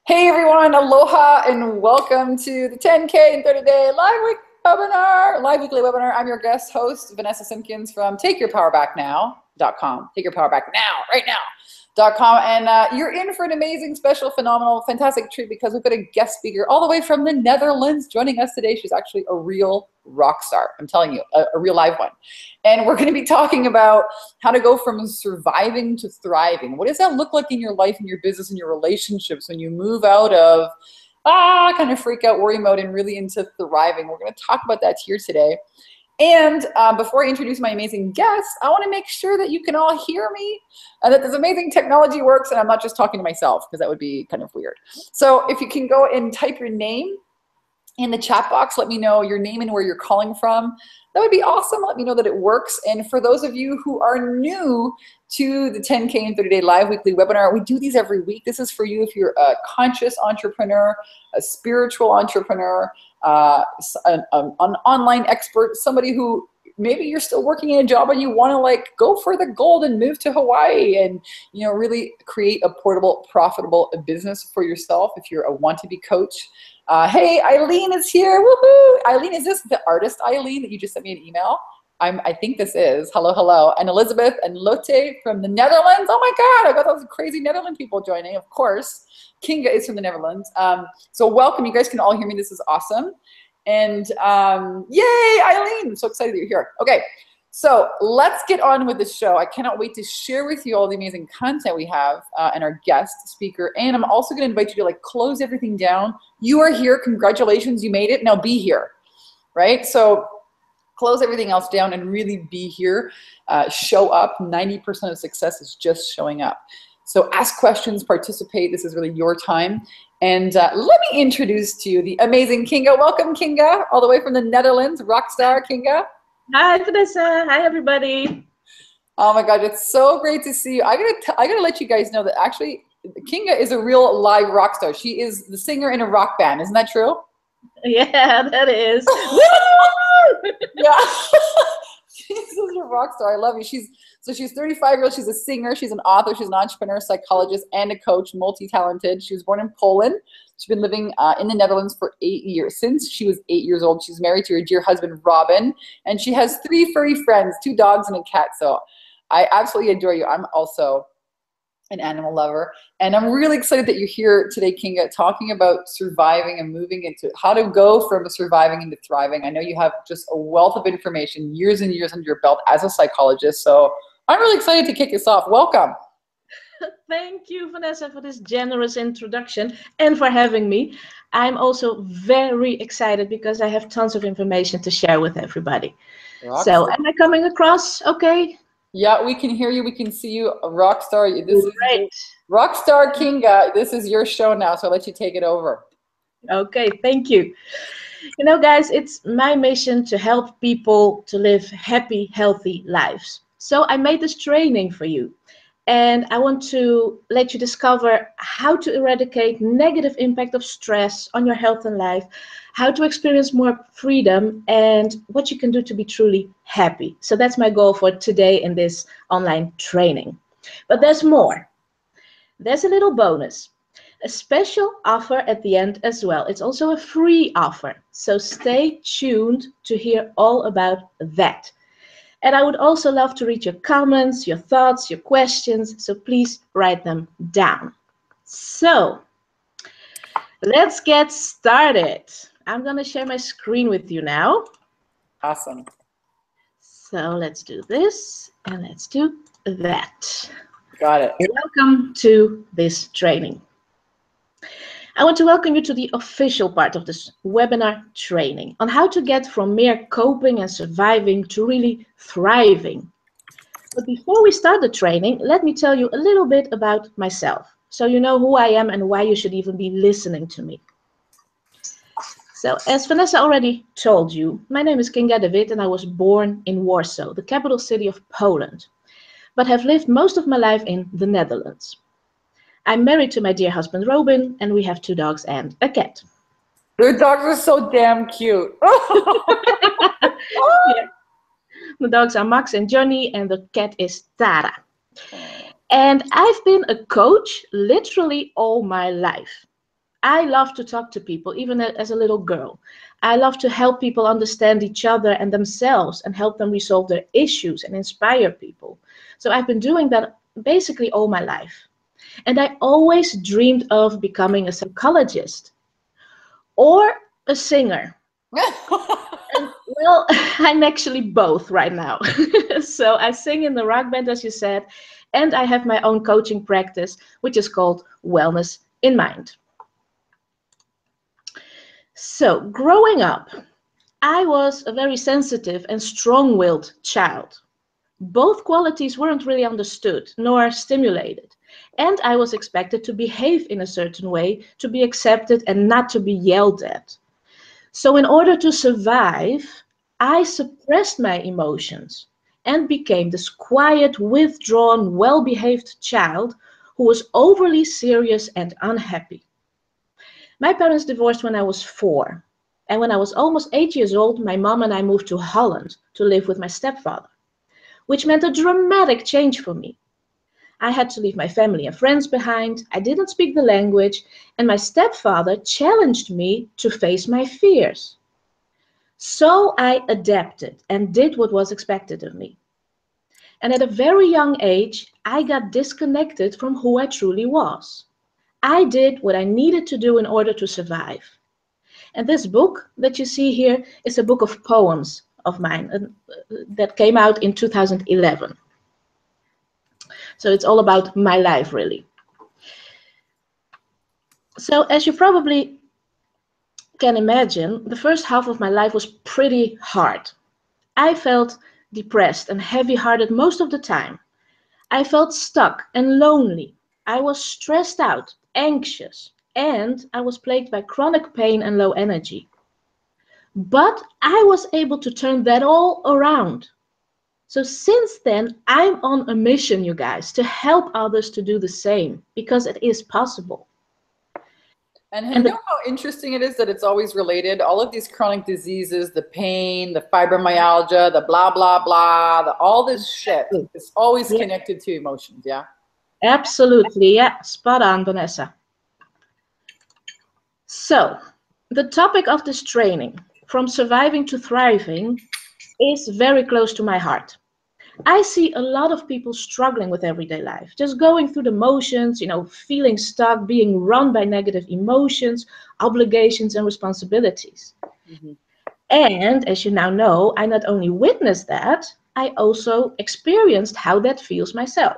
Hey everyone, aloha and welcome to the 10K and 30-day live weekly webinar. I'm your guest host, Vanessa Simpkins from takeyourpowerbacknow.com. Take your power back now, right now.com. And you're in for an amazing, special, phenomenal, fantastic treat because we've got a guest speaker all the way from the Netherlands joining us today. She's actually a real rock star. I'm telling you, a real live one. And we're going to be talking about how to go from surviving to thriving. What does that look like in your life, in your business, in your relationships when you move out of kind of freak out, worry mode and really into thriving? We're going to talk about that here today. And before I introduce my amazing guest, I want to make sure that you can all hear me and that this amazing technology works and I'm not just talking to myself because that would be kind of weird. So if you can go and type your name in the chat box, let me know your name and where you're calling from. That would be awesome. Let me know that it works. And for those of you who are new to the 10K and 30-day live weekly webinar, we do these every week. This is for you if you're a conscious entrepreneur, a spiritual entrepreneur, an online expert, somebody who maybe you're still working in a job and you want to like go for the gold and move to Hawaii and really create a portable, profitable business for yourself. If you're a want-to-be coach. Hey, Eileen is here. Woohoo! Eileen, is this the artist Eileen that you just sent me an email? I think this is. Hello, hello. And Elizabeth and Lotte from the Netherlands. Oh my God, I got those crazy Netherlands people joining, of course. Kinga is from the Netherlands. So welcome. You guys can all hear me. This is awesome. And yay, Eileen. I'm so excited that you're here. Okay. So let's get on with the show. I cannot wait to share with you all the amazing content we have and our guest speaker. And I'm also going to invite you to like close everything down. You are here. Congratulations. You made it. Now be here. Right? So close everything else down and really be here. Show up. 90% of success is just showing up. So ask questions, participate. This is really your time. And let me introduce to you the amazing Kinga. Welcome, Kinga, all the way from the Netherlands. Rockstar, Kinga. Hi, Vanessa. Hi, everybody. Oh my God, it's so great to see you. I gotta let you guys know that actually Kinga is a real live rock star. She is the singer in a rock band. Isn't that true? Yeah, that is. Yeah. She's such a rock star. I love you. She's 35 years old. She's a singer. She's an author. She's an entrepreneur, psychologist, and a coach, multi-talented. She was born in Poland. She's been living in the Netherlands for 8 years. Since she was 8 years old, she's married to her dear husband, Robin, and she has 3 furry friends, 2 dogs and a cat. So I absolutely adore you. I'm also an animal lover. And I'm really excited that you're here today, Kinga, talking about surviving and moving into how to go from surviving into thriving. I know you have just a wealth of information, years and years under your belt as a psychologist. So I'm really excited to kick this off. Welcome. Thank you, Vanessa, for this generous introduction and for having me. I'm also very excited because I have tons of information to share with everybody. So am I coming across okay? Yeah, we can hear you. We can see you. A rock star. This is great. Rockstar Kinga. This is your show now, so I'll let you take it over. Okay, thank you. You know, guys, it's my mission to help people to live happy, healthy lives. So I made this training for you. And I want to let you discover how to eradicate negative impact of stress on your health and life, how to experience more freedom, and what you can do to be truly happy. So that's my goal for today in this online training. But there's more. There's a little bonus, a special offer at the end as well. It's also a free offer. So stay tuned to hear all about that. And I would also love to read your comments, your thoughts, your questions. So please write them down. So let's get started. I'm going to share my screen with you now. Awesome. So let's do this and let's do that. Got it. Welcome to this training. I want to welcome you to the official part of this webinar training on how to get from mere coping and surviving to really thriving. But before we start the training, let me tell you a little bit about myself, so you know who I am and why you should even be listening to me. So, as Vanessa already told you, my name is Kinga de Wit and I was born in Warsaw, the capital city of Poland, but have lived most of my life in the Netherlands. I'm married to my dear husband, Robin, and we have 2 dogs and a cat. Your dogs are so damn cute. Yeah. The dogs are Max and Johnny, and the cat is Tara. And I've been a coach literally all my life. I love to talk to people, even as a little girl. I love to help people understand each other and themselves and help them resolve their issues and inspire people. So I've been doing that basically all my life. And I always dreamed of becoming a psychologist or a singer. And, well, I'm actually both right now. So I sing in the rock band, as you said, and I have my own coaching practice, which is called Wellness in Mind. So growing up, I was a very sensitive and strong-willed child. Both qualities weren't really understood nor stimulated, and I was expected to behave in a certain way, to be accepted and not to be yelled at. So in order to survive, I suppressed my emotions and became this quiet, withdrawn, well-behaved child who was overly serious and unhappy. My parents divorced when I was 4, and when I was almost 8 years old, my mom and I moved to Holland to live with my stepfather, which meant a dramatic change for me. I had to leave my family and friends behind, I didn't speak the language, and my stepfather challenged me to face my fears. So I adapted and did what was expected of me. And at a very young age, I got disconnected from who I truly was. I did what I needed to do in order to survive. And this book that you see here is a book of poems of mine that came out in 2011. So it's all about my life, really. So as you probably can imagine, the first half of my life was pretty hard. I felt depressed and heavy-hearted most of the time. I felt stuck and lonely. I was stressed out, anxious, and I was plagued by chronic pain and low energy. But I was able to turn that all around. So since then, I'm on a mission, you guys, to help others to do the same, because it is possible. And you know how interesting it is that it's always related? All of these chronic diseases, the pain, the fibromyalgia, the blah, blah, blah, all this shit is always connected to emotions, yeah? Absolutely, yeah, spot on, Vanessa. So, the topic of this training, from surviving to thriving, is very close to my heart. I see a lot of people struggling with everyday life, just going through the motions, feeling stuck, being run by negative emotions, obligations, and responsibilities. Mm-hmm. And as you now know, I not only witnessed that, I also experienced how that feels myself.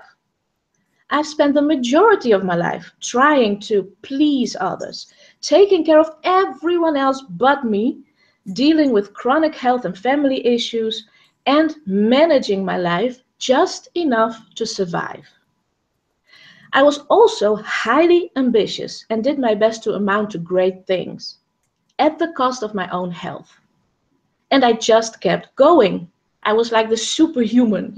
I've spent the majority of my life trying to please others, taking care of everyone else but me, dealing with chronic health and family issues, and managing my life just enough to survive. I was also highly ambitious and did my best to amount to great things, at the cost of my own health. And I just kept going. I was like the superhuman,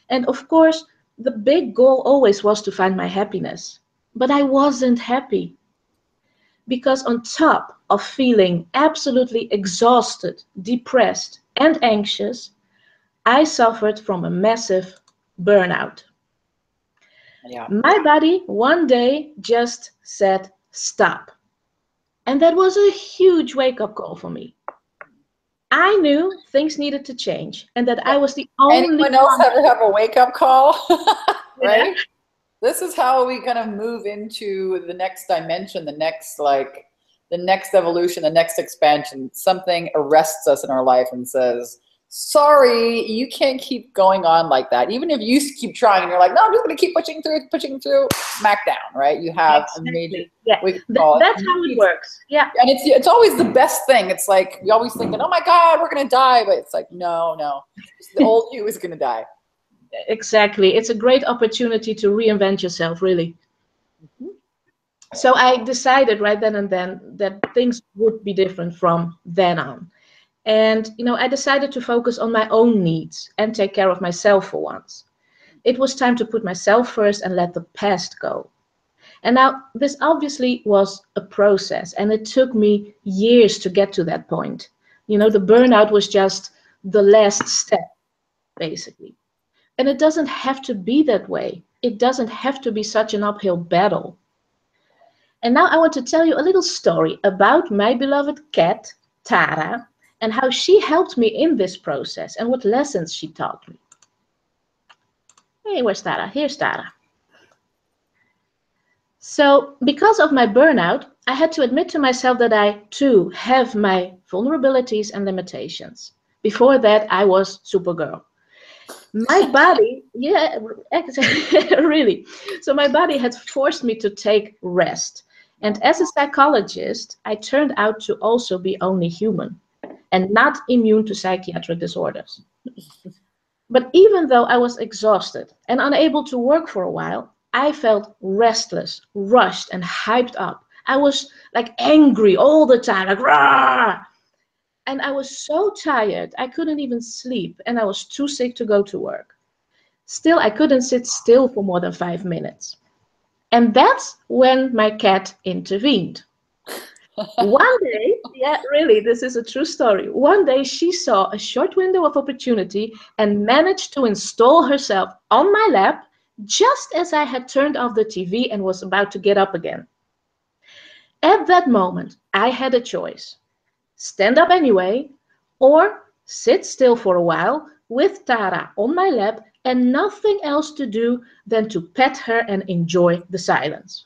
And of course, the big goal always was to find my happiness. But I wasn't happy. Because on top of feeling absolutely exhausted, depressed, and anxious, I suffered from a massive burnout. Yeah. My body one day just said, stop. And that was a huge wake-up call for me. I knew things needed to change and that I was the only Anyone else ever have a wake-up call? Right? Yeah. This is how we kind of move into the next dimension, the next evolution, the next expansion. Something arrests us in our life and says, sorry, you can't keep going on like that. Even if you keep trying and you're like, no, I'm just going to keep pushing through, smack down, right? You have a major, that's how it works. Yeah. And it's always the best thing. It's like, we always thinking, oh my God, we're going to die. But it's like, no. The old you is going to die. Exactly. It's a great opportunity to reinvent yourself, really. Mm-hmm. So I decided right then and then that things would be different from then on. And, I decided to focus on my own needs and take care of myself for once. It was time to put myself first and let the past go. And now, this obviously was a process, and it took me years to get to that point. The burnout was just the last step, basically. And it doesn't have to be that way. It doesn't have to be such an uphill battle. And now I want to tell you a little story about my beloved cat, Tara, and how she helped me in this process and what lessons she taught me. Hey, where's Tara? Here's Tara. So, because of my burnout, I had to admit to myself that I, too, have my vulnerabilities and limitations. Before that, I was Supergirl. My body, yeah, really. So my body had forced me to take rest. And as a psychologist, I turned out to also be only human and not immune to psychiatric disorders. But even though I was exhausted and unable to work for a while, I felt restless, rushed, and hyped up. I was like angry all the time, like rah! And I was so tired, I couldn't even sleep, and I was too sick to go to work. Still, I couldn't sit still for more than 5 minutes. And that's when my cat intervened. One day, yeah, really, this is a true story. One day she saw a short window of opportunity and managed to install herself on my lap just as I had turned off the TV and was about to get up again. At that moment, I had a choice. Stand up anyway, or sit still for a while with Tara on my lap and nothing else to do than to pet her and enjoy the silence.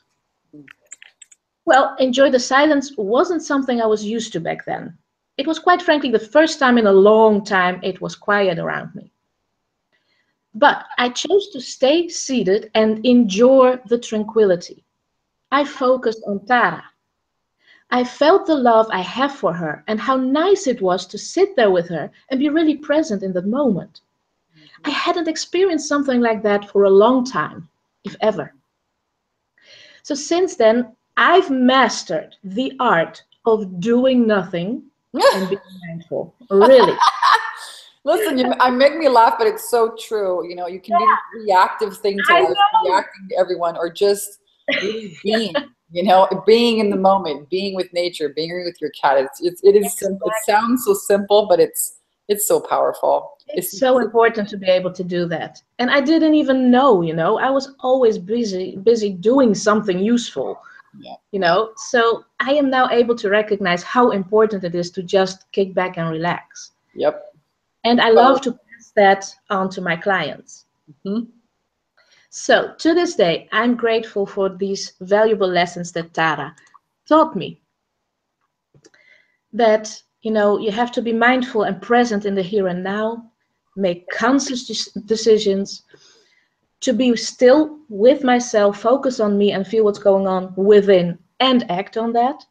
Well, enjoy the silence wasn't something I was used to back then. It was quite frankly the first time in a long time it was quiet around me. But I chose to stay seated and enjoy the tranquility. I focused on Tara. I felt the love I have for her and how nice it was to sit there with her and be really present in the moment. I hadn't experienced something like that for a long time, if ever. So since then, I've mastered the art of doing nothing and being mindful. Really. Listen, I make me laugh, but it's so true. You know, you can do this reactive thing to life, reacting to everyone, or just really being. You know, being in the moment, being with nature, being with your cat. It is simple. It sounds so simple, but it's so powerful. It's so important to be able to do that. And I didn't even know, you know, I was always busy doing something useful. Yeah. You know, so I am now able to recognize how important it is to just kick back and relax. Yep. And I love to pass that on to my clients. Mm-hmm. So to this day, I'm grateful for these valuable lessons that Tara taught me. That, you know, you have to be mindful and present in the here and now, make conscious decisions, to be still with myself, focus on me and feel what's going on within and act on that,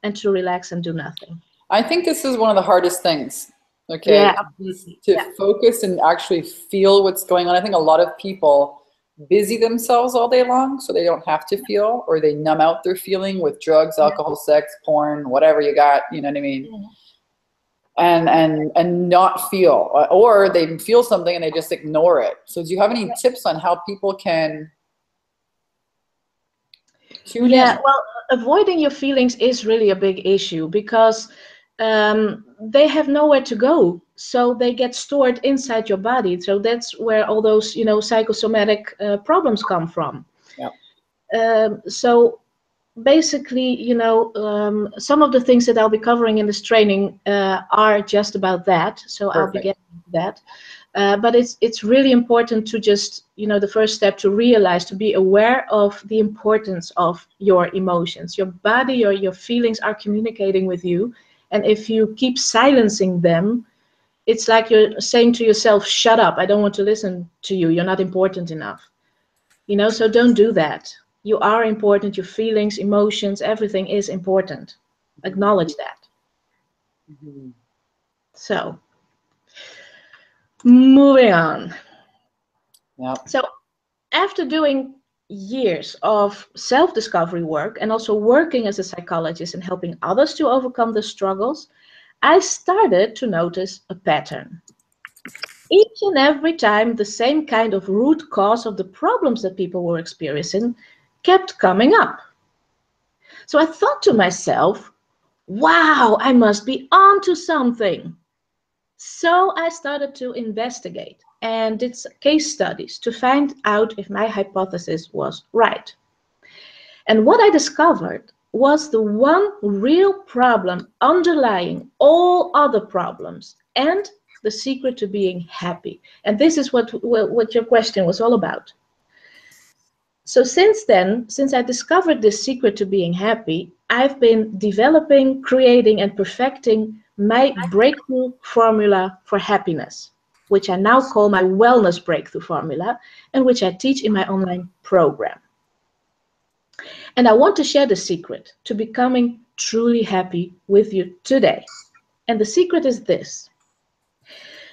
and to relax and do nothing. I think this is one of the hardest things, okay? Yeah, to focus and actually feel what's going on. I think a lot of people busy themselves all day long so they don't have to feel, or they numb out their feeling with drugs, alcohol, sex, porn, whatever you got, you know what I mean? And not feel, or they feel something and they just ignore it. So do you have any tips on how people can tune in? Well, avoiding your feelings is really a big issue because they have nowhere to go. So they get stored inside your body. So that's where all those, you know, psychosomatic problems come from. Yeah. So basically, you know, some of the things that I'll be covering in this training are just about that. So Perfect. I'll be getting into that. But it's really important to just, you know, the first step to realize, to be aware of the importance of your emotions. Your body, your feelings are communicating with you. And if you keep silencing them, it's like you're saying to yourself, shut up, I don't want to listen to you. You're not important enough. You know, so don't do that. You are important. Your feelings, emotions, everything is important. Acknowledge that. Mm-hmm. So, moving on. Yep. So, after doing years of self-discovery work and also working as a psychologist and helping others to overcome the struggles, I started to notice a pattern. Each and every time, the same kind of root cause of the problems that people were experiencing kept coming up. So I thought to myself, wow, I must be onto something. So I started to investigate and did case studies to find out if my hypothesis was right. And what I discovered was the one real problem underlying all other problems and the secret to being happy. And this is what your question was all about. So since then, since I discovered this secret to being happy, I've been developing, creating, and perfecting my breakthrough formula for happiness, which I now call my wellness breakthrough formula, and which I teach in my online program. And I want to share the secret to becoming truly happy with you today. And the secret is this.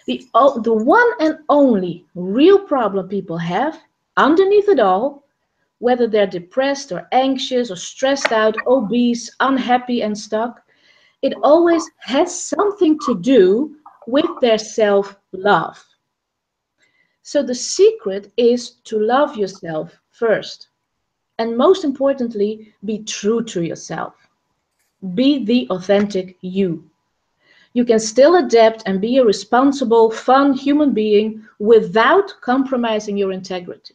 The one and only real problem people have underneath it all, whether they're depressed or anxious or stressed out, obese, unhappy, and stuck, it always has something to do with their self-love. So the secret is to love yourself first. And most importantly, be true to yourself. Be the authentic you. You can still adapt and be a responsible, fun human being without compromising your integrity.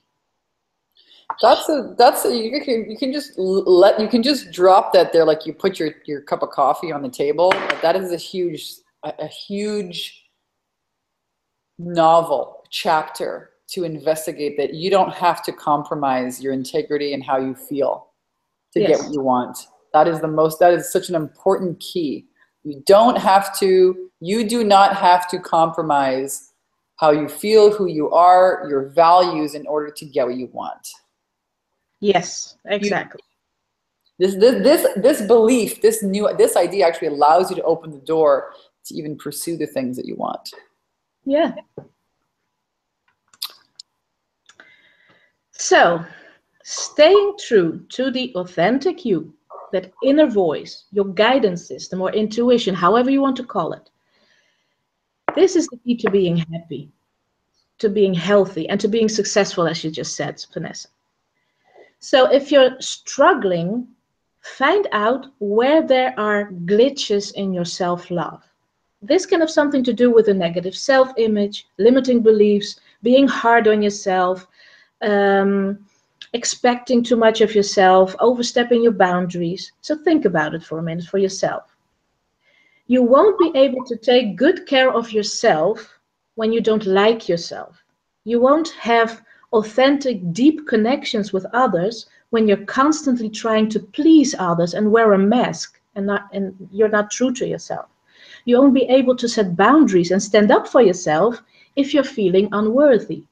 You can just drop that there, like you put your cup of coffee on the table. That is a huge novel chapter to investigate, that you don't have to compromise your integrity and how you feel to get what you want. That is such an important key. You do not have to compromise how you feel, who you are, your values in order to get what you want. Yes, exactly. This belief, this idea actually allows you to open the door to even pursue the things that you want. Yeah. So, staying true to the authentic you, that inner voice, your guidance system or intuition, however you want to call it, this is the key to being happy, to being healthy, and to being successful, as you just said, Vanessa. So if you're struggling, find out where there are glitches in your self-love. This can have something to do with a negative self-image, limiting beliefs, being hard on yourself, expecting too much of yourself, overstepping your boundaries. So think about it for a minute for yourself. You won't be able to take good care of yourself when you don't like yourself. You won't have authentic, deep connections with others when you're constantly trying to please others and wear a mask and you're not true to yourself. You won't be able to set boundaries and stand up for yourself if you're feeling unworthy.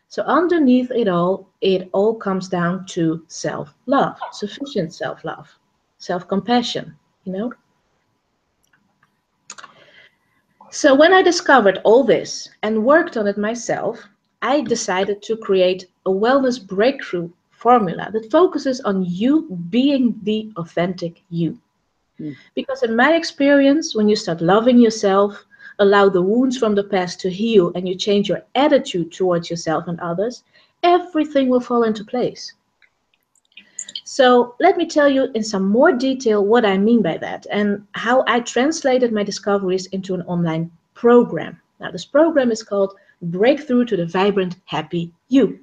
So underneath it all comes down to self-love, sufficient self-love, self-compassion, you know? So when I discovered all this and worked on it myself, I decided to create a wellness breakthrough formula that focuses on you being the authentic you. Because in my experience, when you start loving yourself, allow the wounds from the past to heal, and you change your attitude towards yourself and others, everything will fall into place. So let me tell you in some more detail what I mean by that and how I translated my discoveries into an online program. Now, this program is called Breakthrough to the Vibrant, Happy You.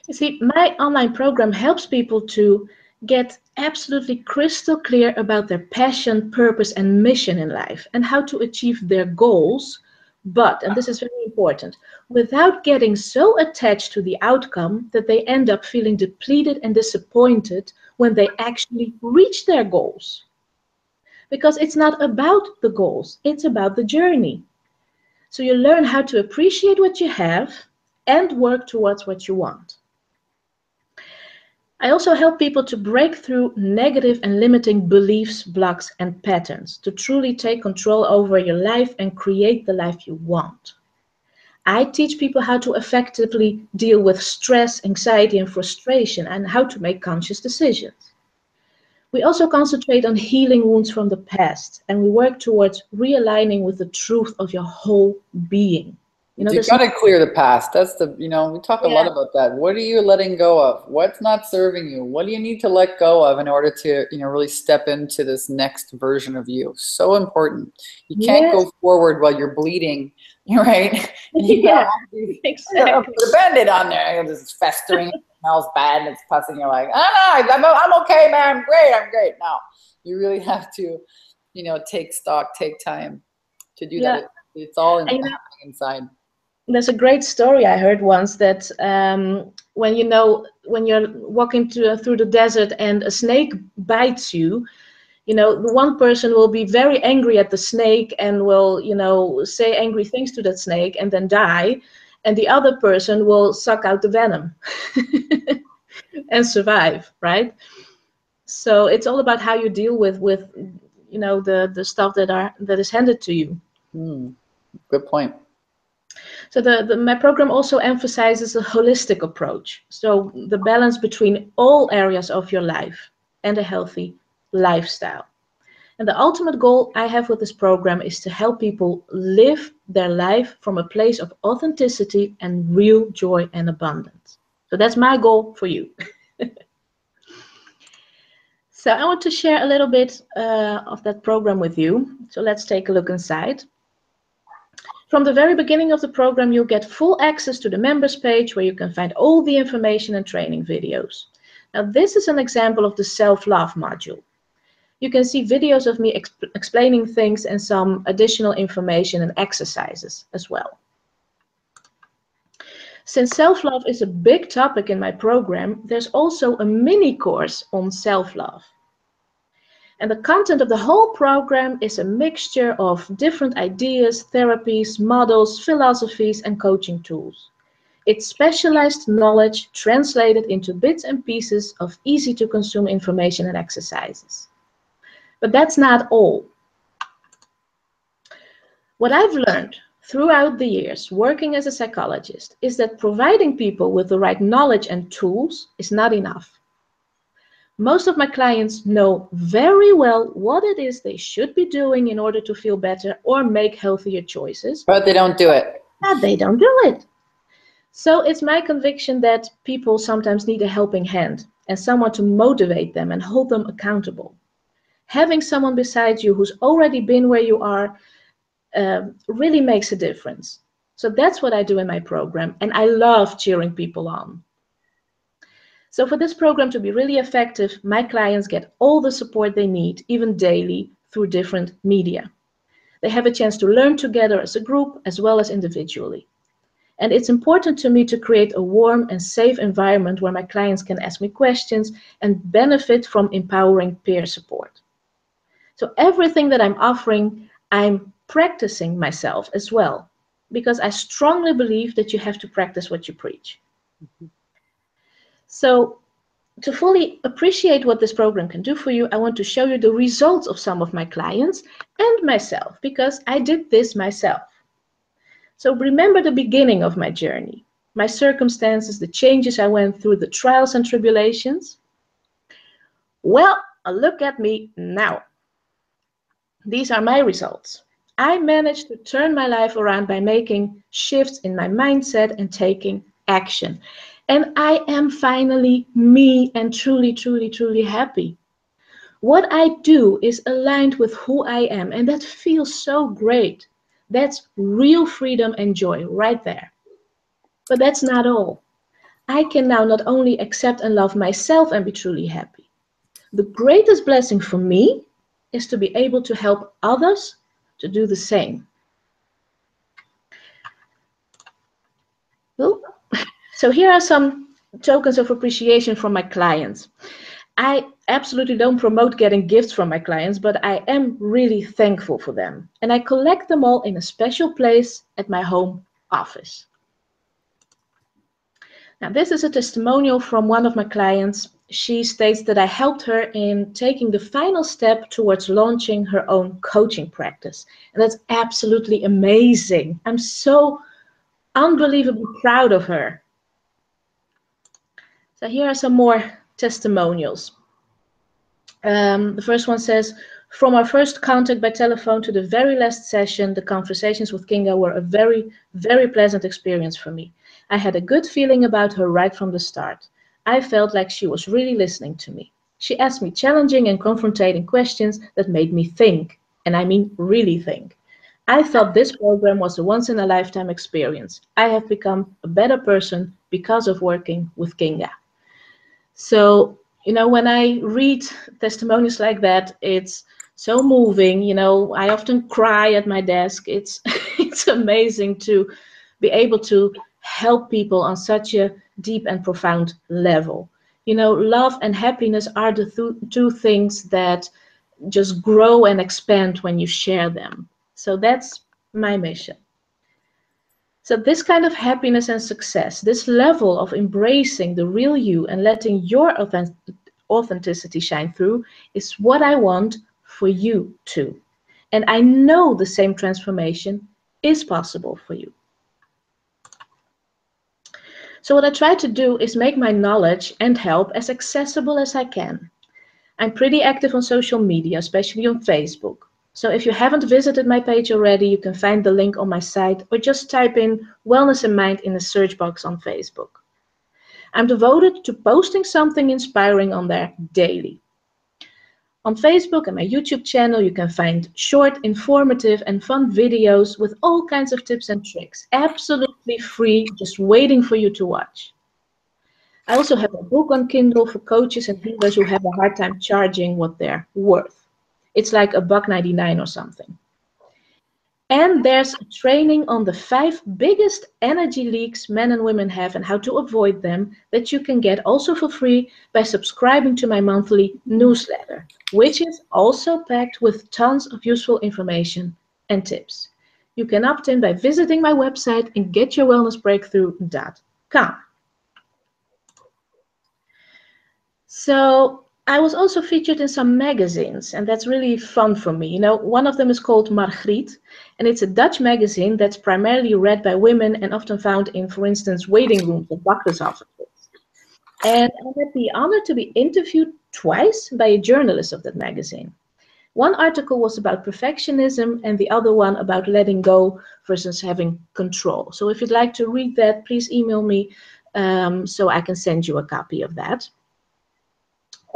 You see, my online program helps people to get absolutely crystal clear about their passion, purpose, and mission in life and how to achieve their goals, but, and this is very important, without getting so attached to the outcome that they end up feeling depleted and disappointed when they actually reach their goals. Because it's not about the goals, it's about the journey. So you learn how to appreciate what you have and work towards what you want. I also help people to break through negative and limiting beliefs, blocks, and patterns to truly take control over your life and create the life you want. I teach people how to effectively deal with stress, anxiety, and frustration, and how to make conscious decisions. We also concentrate on healing wounds from the past, and we work towards realigning with the truth of your whole being. You got to clear the past. That's we talk a lot about that. What are you letting go of? What's not serving you? What do you need to let go of in order to, really step into this next version of you? So important. You can't go forward while you're bleeding, right? And exactly. Put a Band-Aid on there. This is festering. smells bad and it's pussing. You're like, I'm okay, man. I'm great. No, you really have to, take stock, take time to do that. It's all happening inside. There's a great story I heard once that when you're walking through the desert and a snake bites you, the one person will be very angry at the snake and will, say angry things to that snake and then die. And the other person will suck out the venom and survive, right? So it's all about how you deal with the stuff that is handed to you. Good point. So my program also emphasizes a holistic approach. So the balance between all areas of your life and a healthy lifestyle. And the ultimate goal I have with this program is to help people live their life from a place of authenticity and real joy and abundance. So that's my goal for you. So I want to share a little bit of that program with you. So let's take a look inside. From the very beginning of the program, you'll get full access to the members page where you can find all the information and training videos. Now, this is an example of the self-love module. You can see videos of me explaining things and some additional information and exercises as well. Since self-love is a big topic in my program, there's also a mini course on self-love. And the content of the whole program is a mixture of different ideas, therapies, models, philosophies, and coaching tools. It's specialized knowledge translated into bits and pieces of easy-to-consume information and exercises. But that's not all. What I've learned throughout the years working as a psychologist is that providing people with the right knowledge and tools is not enough. Most of my clients know very well what it is they should be doing in order to feel better or make healthier choices. But they don't do it. But they don't do it. So it's my conviction that people sometimes need a helping hand and someone to motivate them and hold them accountable. Having someone beside you who's already been where you are really makes a difference. So that's what I do in my program, and I love cheering people on. So for this program to be really effective, my clients get all the support they need, even daily, through different media. They have a chance to learn together as a group as well as individually. And it's important to me to create a warm and safe environment where my clients can ask me questions and benefit from empowering peer support. So everything that I'm offering, I'm practicing myself as well, because I strongly believe that you have to practice what you preach. So to fully appreciate what this program can do for you, I want to show you the results of some of my clients and myself, because I did this myself. So remember the beginning of my journey, my circumstances, the changes I went through, the trials and tribulations. Well, look at me now. These are my results. I managed to turn my life around by making shifts in my mindset and taking action. And I am finally me and truly, truly, truly happy. What I do is aligned with who I am, and that feels so great. That's real freedom and joy right there. But that's not all. I can now not only accept and love myself and be truly happy. The greatest blessing for me is to be able to help others to do the same. So here are some tokens of appreciation from my clients. I absolutely don't promote getting gifts from my clients, but I am really thankful for them. And I collect them all in a special place at my home office. Now, this is a testimonial from one of my clients. She states that I helped her in taking the final step towards launching her own coaching practice. And that's absolutely amazing. I'm so unbelievably proud of her. So here are some more testimonials. The first one says, from our first contact by telephone to the very last session, the conversations with Kinga were a very, very pleasant experience for me. I had a good feeling about her right from the start. I felt like she was really listening to me. She asked me challenging and confronting questions that made me think, and I mean really think. I thought this program was a once-in-a-lifetime experience. I have become a better person because of working with Kinga. So, when I read testimonies like that, it's so moving. I often cry at my desk. It's it's amazing to be able to help people on such a deep and profound level. Love and happiness are the two things that just grow and expand when you share them. So that's my mission. So this kind of happiness and success, this level of embracing the real you and letting your authenticity shine through, is what I want for you too. And I know the same transformation is possible for you. So what I try to do is make my knowledge and help as accessible as I can. I'm pretty active on social media, especially on Facebook. So if you haven't visited my page already, you can find the link on my site or just type in Wellness in Mind in the search box on Facebook. I'm devoted to posting something inspiring on there daily. On Facebook and my YouTube channel, you can find short, informative, and fun videos with all kinds of tips and tricks, absolutely free, just waiting for you to watch. I also have a book on Kindle for coaches and healers who have a hard time charging what they're worth. It's like $1.99 or something. And there's a training on the 5 biggest energy leaks men and women have and how to avoid them that you can get also for free by subscribing to my monthly newsletter, which is also packed with tons of useful information and tips. You can opt in by visiting my website and getyourwellnessbreakthrough.com. So I was also featured in some magazines, and that's really fun for me. One of them is called Margriet, and it's a Dutch magazine that's primarily read by women and often found in, for instance, waiting rooms at doctor's offices. And I had the honor to be interviewed twice by a journalist of that magazine. One article was about perfectionism and the other one about letting go versus having control. So if you'd like to read that, please email me so I can send you a copy of that.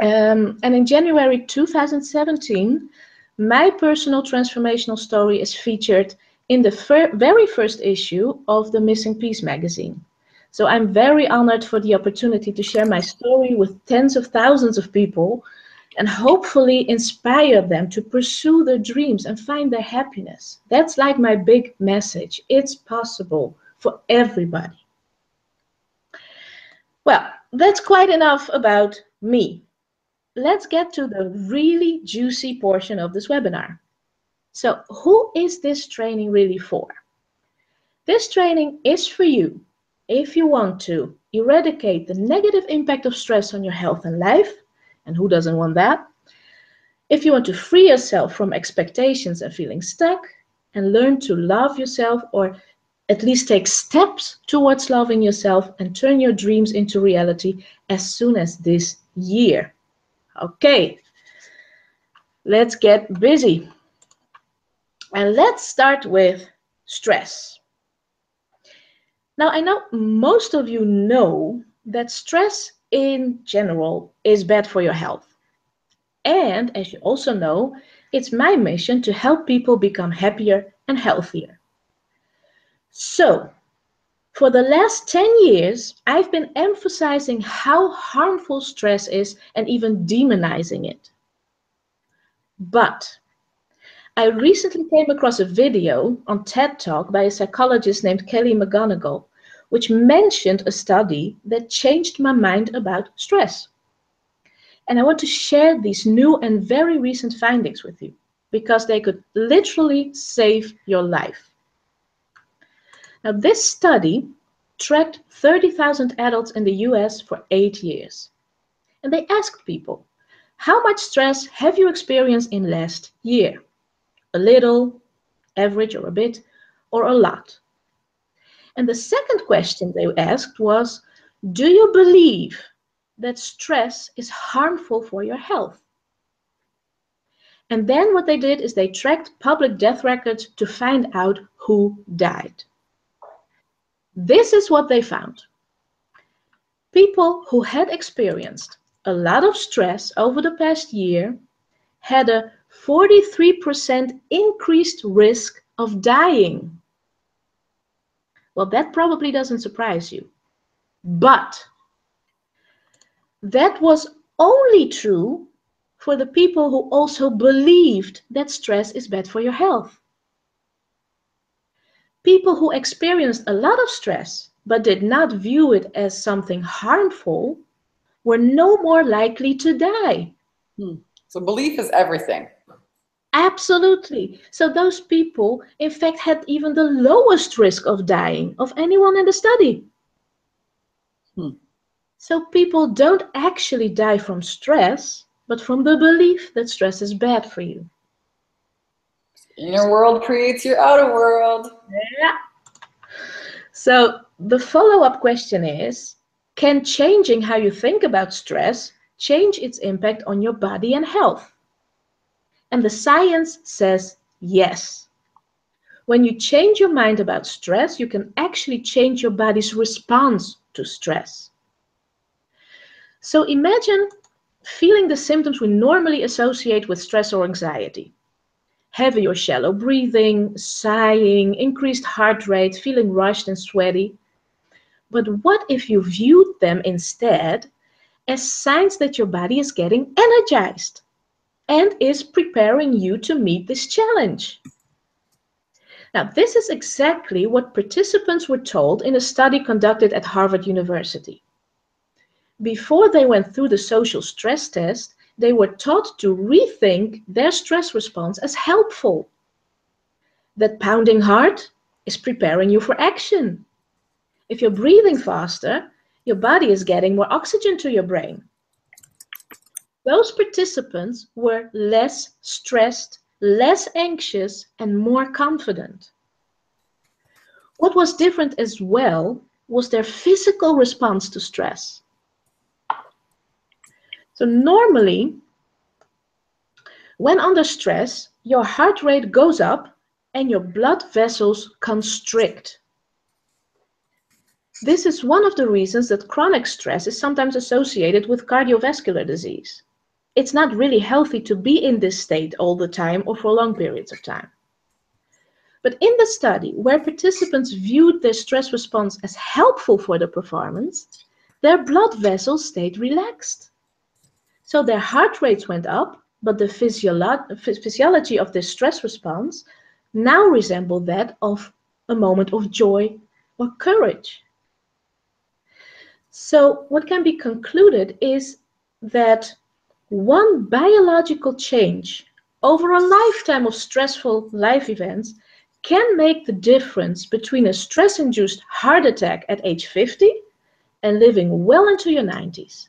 And in January 2017, my personal transformational story is featured in the very first issue of the Missing Piece magazine. So I'm very honored for the opportunity to share my story with tens of thousands of people and hopefully inspire them to pursue their dreams and find their happiness. That's like my big message. It's possible for everybody. Well, that's quite enough about me. Let's get to the really juicy portion of this webinar. So who is this training really for? This training is for you if you want to eradicate the negative impact of stress on your health and life, and who doesn't want that? If you want to free yourself from expectations and feeling stuck and learn to love yourself, or at least take steps towards loving yourself and turn your dreams into reality as soon as this year. Okay, let's get busy. And let's start with stress. Now, I know most of you know that stress in general is bad for your health. And as you also know, it's my mission to help people become happier and healthier. So, for the last 10 years, I've been emphasizing how harmful stress is and even demonizing it. But I recently came across a video on TED Talk by a psychologist named Kelly McGonigal, which mentioned a study that changed my mind about stress. And I want to share these new and very recent findings with you because they could literally save your life. Now, this study tracked 30,000 adults in the US for 8 years. And they asked people, how much stress have you experienced in last year? A little, average or a bit, or a lot? And the second question they asked was, do you believe that stress is harmful for your health? And then what they did is they tracked public death records to find out who died. This is what they found. People who had experienced a lot of stress over the past year had a 43% increased risk of dying. Well, that probably doesn't surprise you. But that was only true for the people who also believed that stress is bad for your health. People who experienced a lot of stress but did not view it as something harmful were no more likely to die. So belief is everything. Absolutely. So those people, in fact, had even the lowest risk of dying of anyone in the study. So people don't actually die from stress, but from the belief that stress is bad for you. Inner world creates your outer world. Yeah. So the follow-up question is, can changing how you think about stress change its impact on your body and health? And the science says yes. When you change your mind about stress, you can actually change your body's response to stress. So imagine feeling the symptoms we normally associate with stress or anxiety. Heavy or shallow breathing, sighing, increased heart rate, feeling rushed and sweaty. But what if you viewed them instead as signs that your body is getting energized and is preparing you to meet this challenge? Now, this is exactly what participants were told in a study conducted at Harvard University. Before they went through the social stress test, they were taught to rethink their stress response as helpful. That pounding heart is preparing you for action. If you're breathing faster, your body is getting more oxygen to your brain. Those participants were less stressed, less anxious, and more confident. What was different as well was their physical response to stress. So normally, when under stress, your heart rate goes up and your blood vessels constrict. This is one of the reasons that chronic stress is sometimes associated with cardiovascular disease. It's not really healthy to be in this state all the time or for long periods of time. But in the study, where participants viewed their stress response as helpful for their performance, their blood vessels stayed relaxed. So their heart rates went up, but the physiology of this stress response now resembled that of a moment of joy or courage. So what can be concluded is that one biological change over a lifetime of stressful life events can make the difference between a stress-induced heart attack at age 50 and living well into your 90s.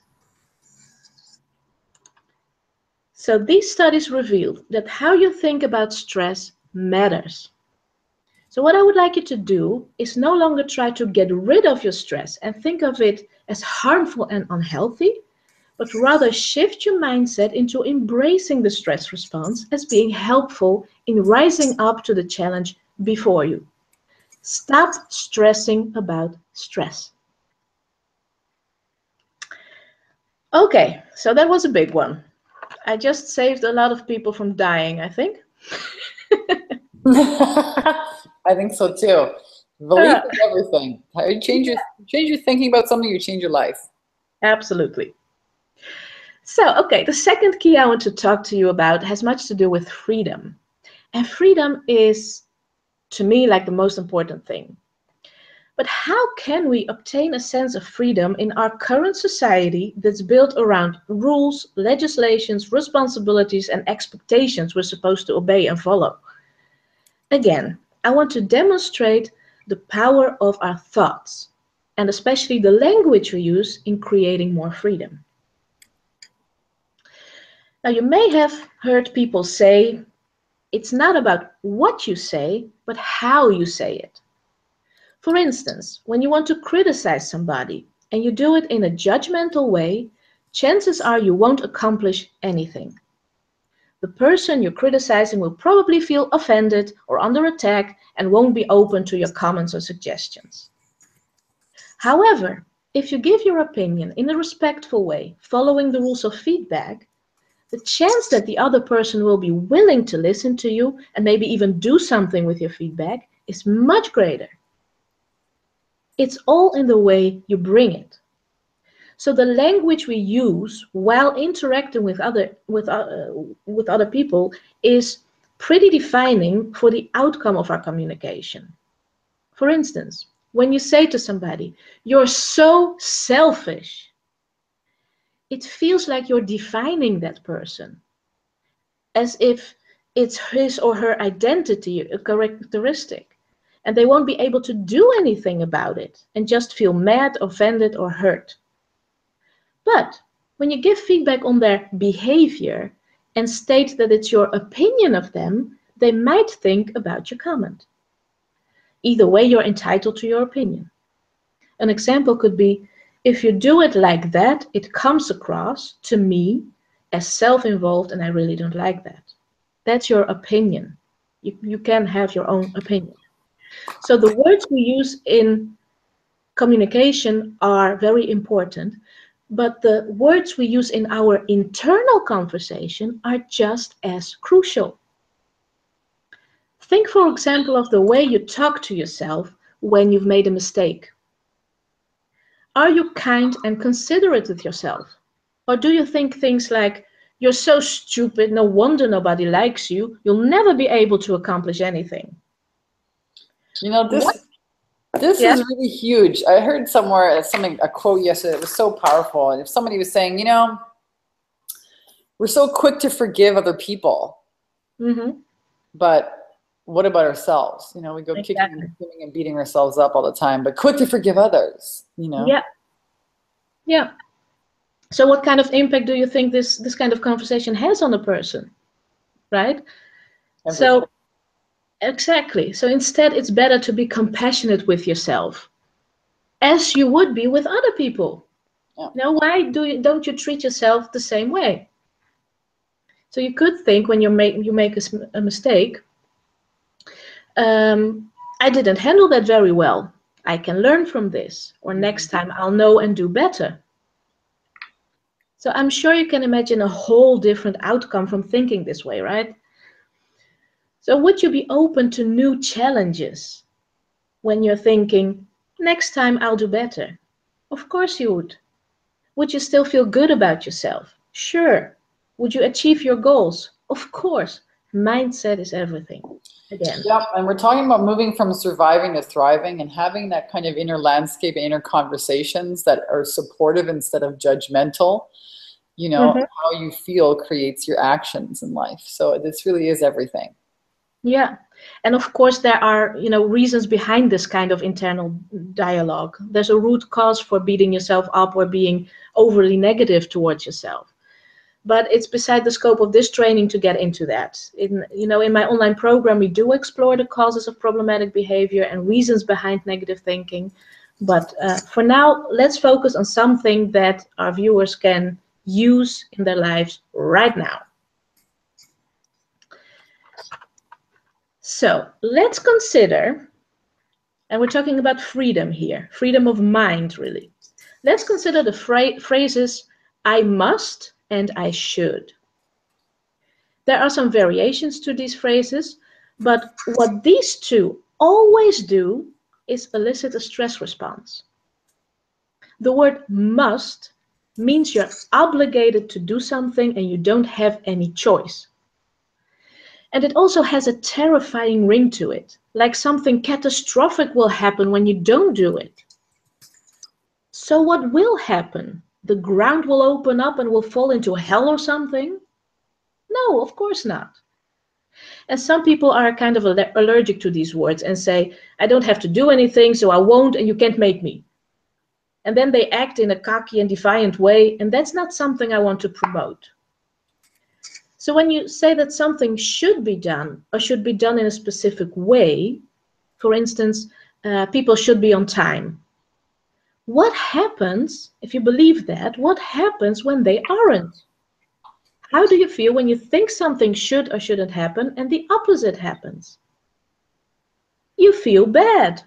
So these studies revealed that how you think about stress matters. So what I would like you to do is no longer try to get rid of your stress and think of it as harmful and unhealthy, but rather shift your mindset into embracing the stress response as being helpful in rising up to the challenge before you. Stop stressing about stress. Okay, so that was a big one. I just saved a lot of people from dying, I think. I think so too. Belief is everything. How you change your thinking about something, you change your life. Absolutely. So, okay, the second key I want to talk to you about has much to do with freedom. And freedom is, to me, like the most important thing. But how can we obtain a sense of freedom in our current society that's built around rules, legislations, responsibilities, and expectations we're supposed to obey and follow? Again, I want to demonstrate the power of our thoughts, and especially the language we use in creating more freedom. Now, you may have heard people say, it's not about what you say, but how you say it. For instance, when you want to criticize somebody and you do it in a judgmental way, chances are you won't accomplish anything. The person you're criticizing will probably feel offended or under attack and won't be open to your comments or suggestions. However, if you give your opinion in a respectful way, following the rules of feedback, the chance that the other person will be willing to listen to you and maybe even do something with your feedback is much greater. It's all in the way you bring it. So the language we use while interacting with other people is pretty defining for the outcome of our communication. For instance, when you say to somebody, "You're so selfish," it feels like you're defining that person, as if it's his or her identity, a characteristic, and they won't be able to do anything about it and just feel mad, offended, or hurt. But when you give feedback on their behavior and state that it's your opinion of them, they might think about your comment. Either way, you're entitled to your opinion. An example could be, "If you do it like that, it comes across to me as self-involved, and I really don't like that." That's your opinion. You can have your own opinion. So the words we use in communication are very important, but the words we use in our internal conversation are just as crucial. Think, for example, of the way you talk to yourself when you've made a mistake. Are you kind and considerate with yourself? Or do you think things like, "You're so stupid, no wonder nobody likes you, you'll never be able to accomplish anything"? You know, What? this Yeah. is really huge. I heard somewhere a quote yesterday that was so powerful. And if somebody was saying, you know, we're so quick to forgive other people, but what about ourselves? You know, we go kicking and screaming and beating ourselves up all the time, but quick to forgive others, you know? Yeah. Yeah. So what kind of impact do you think this kind of conversation has on a person, right? Everything. So exactly. So instead, it's better to be compassionate with yourself, as you would be with other people. Yeah. Now, why don't you treat yourself the same way? So you could think, when you make a mistake, "I didn't handle that very well. I can learn from this, or next time I'll know and do better." So I'm sure you can imagine a whole different outcome from thinking this way, right? So would you be open to new challenges when you're thinking, "Next time I'll do better"? Of course you would. Would you still feel good about yourself? Sure. Would you achieve your goals? Of course. Mindset is everything. Again. Yep, and we're talking about moving from surviving to thriving and having that kind of inner landscape, inner conversations that are supportive instead of judgmental. You know, how you feel creates your actions in life. So this really is everything. Yeah. And of course, there are, reasons behind this kind of internal dialogue. There's a root cause for beating yourself up or being overly negative towards yourself. But it's beside the scope of this training to get into that. In my online program, we do explore the causes of problematic behavior and reasons behind negative thinking. But for now, let's focus on something that our viewers can use in their lives right now. So let's consider, and we're talking about freedom here, freedom of mind, really. Let's consider the phrases "I must" and "I should." There are some variations to these phrases, but what these two always do is elicit a stress response. The word "must" means you're obligated to do something and you don't have any choice. And it also has a terrifying ring to it, like something catastrophic will happen when you don't do it. So what will happen? The ground will open up and we'll fall into hell or something? No, of course not. And some people are kind of allergic to these words and say, "I don't have to do anything, so I won't, and you can't make me." And then they act in a cocky and defiant way, and that's not something I want to promote. So when you say that something should be done or should be done in a specific way, for instance, people should be on time. What happens, if you believe that, what happens when they aren't? How do you feel when you think something should or shouldn't happen and the opposite happens? You feel bad.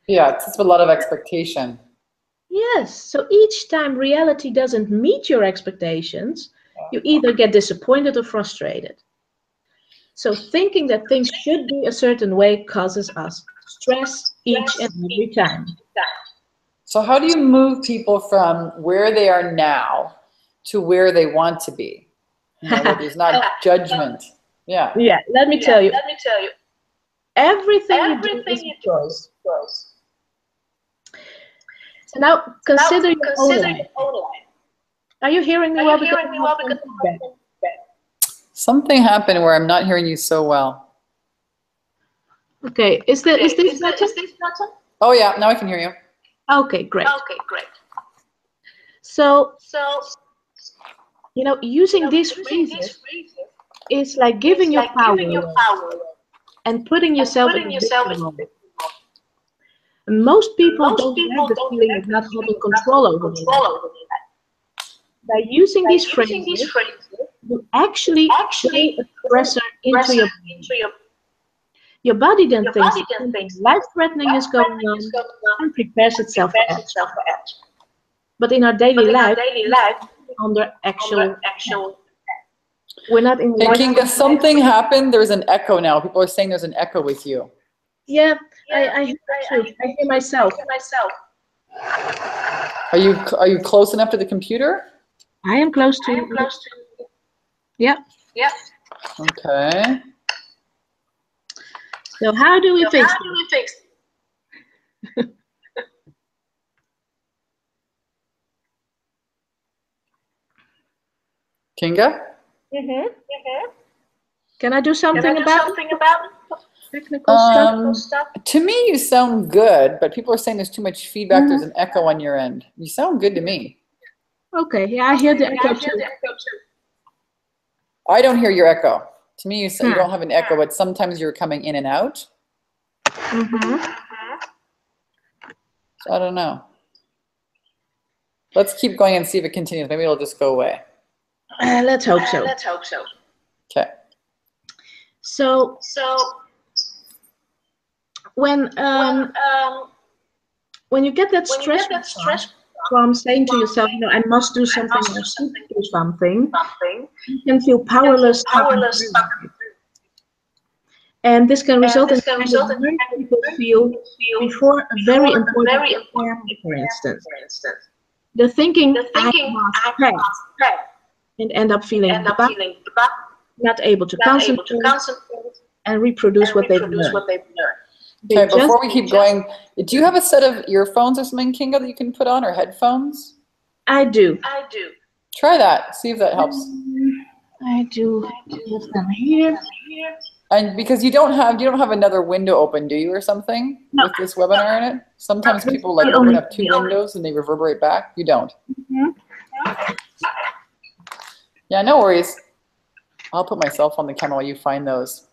Yeah, it's a lot of expectation. Yes, so each time reality doesn't meet your expectations, you either get disappointed or frustrated. So thinking that things should be a certain way causes us stress each and every time. So how do you move people from where they are now to where they want to be? You know, where there's not judgment. Yeah. Yeah, let me tell you. Everything you do is a choice. So now consider your own life. Are you hearing me well? Because I have some feedback. Something happened where I'm not hearing you so well. Okay, is this better? Oh yeah, now I can hear you. Okay, great. So, you know, using these phrases is like giving your power away and putting yourself in the victim role. Most people don't like the feeling of not having control over their life. By using these phrases, you actually bring a stressor into your body. Your body then thinks something life-threatening is going on and prepares itself for action. But in our daily life, under actual we're not in Hey life. Kinga, something happened. There's an echo now. People are saying there's an echo with you. Yeah, I hear that too. I hear myself. Are you close enough to the computer? I am close to you. Yeah. Okay. So how do we fix it? Kinga? Can I do something about technical stuff? To me, you sound good, but people are saying there's too much feedback. There's an echo on your end. You sound good to me. Okay, yeah, I hear the echo too. I don't hear your echo. To me, you don't have an echo, but sometimes you're coming in and out. So I don't know. Let's keep going and see if it continues. Maybe it'll just go away. Let's hope so. Okay. So when you get that stress from saying to yourself, you know, I must do something, I should do something, you can feel powerless. And this can result in kind of where people feel before a very important exam, for instance. The thinking, I must pass, and end up feeling not able to concentrate and reproduce what they've learned. Okay, before we keep going, do you have a set of earphones or something, Kinga, that you can put on, or headphones? I do. Try that. See if that helps. I do have them here. And because you don't have another window open, do you, or something with this webinar in it? Sometimes people like open up two windows and they reverberate back. You don't. Yeah, no worries. I'll put myself on the camera while you find those.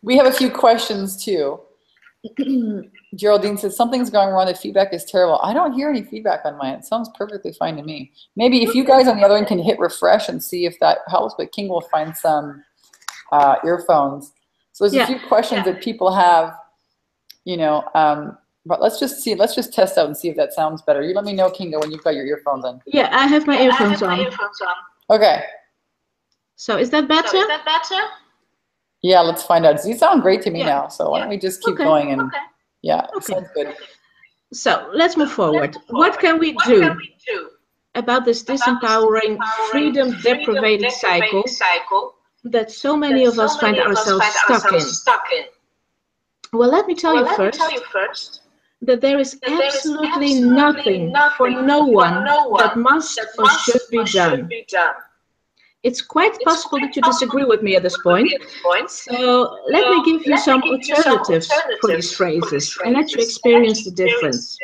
We have a few questions too. Geraldine says something's going wrong. The feedback is terrible. I don't hear any feedback on mine. It sounds perfectly fine to me. Maybe if you guys on the other end can hit refresh and see if that helps, but King will find some earphones. So there's a few questions that people have, you know, but let's just test out and see if that sounds better. You let me know, Kinga, when you've got your earphones on. Yeah, I have my earphones on. Okay. So is that better? Yeah, let's find out. You sound great to me now. So why don't we just keep going and sounds good. So let's move forward. What can we do about this disempowering, freedom-deprivated cycle that so many of us find ourselves stuck in? Well, let me tell you first that there is absolutely nothing for no one that must or should be done. It's quite possible that you disagree with me at this point. So let me give you some alternatives for these phrases and let you experience the difference.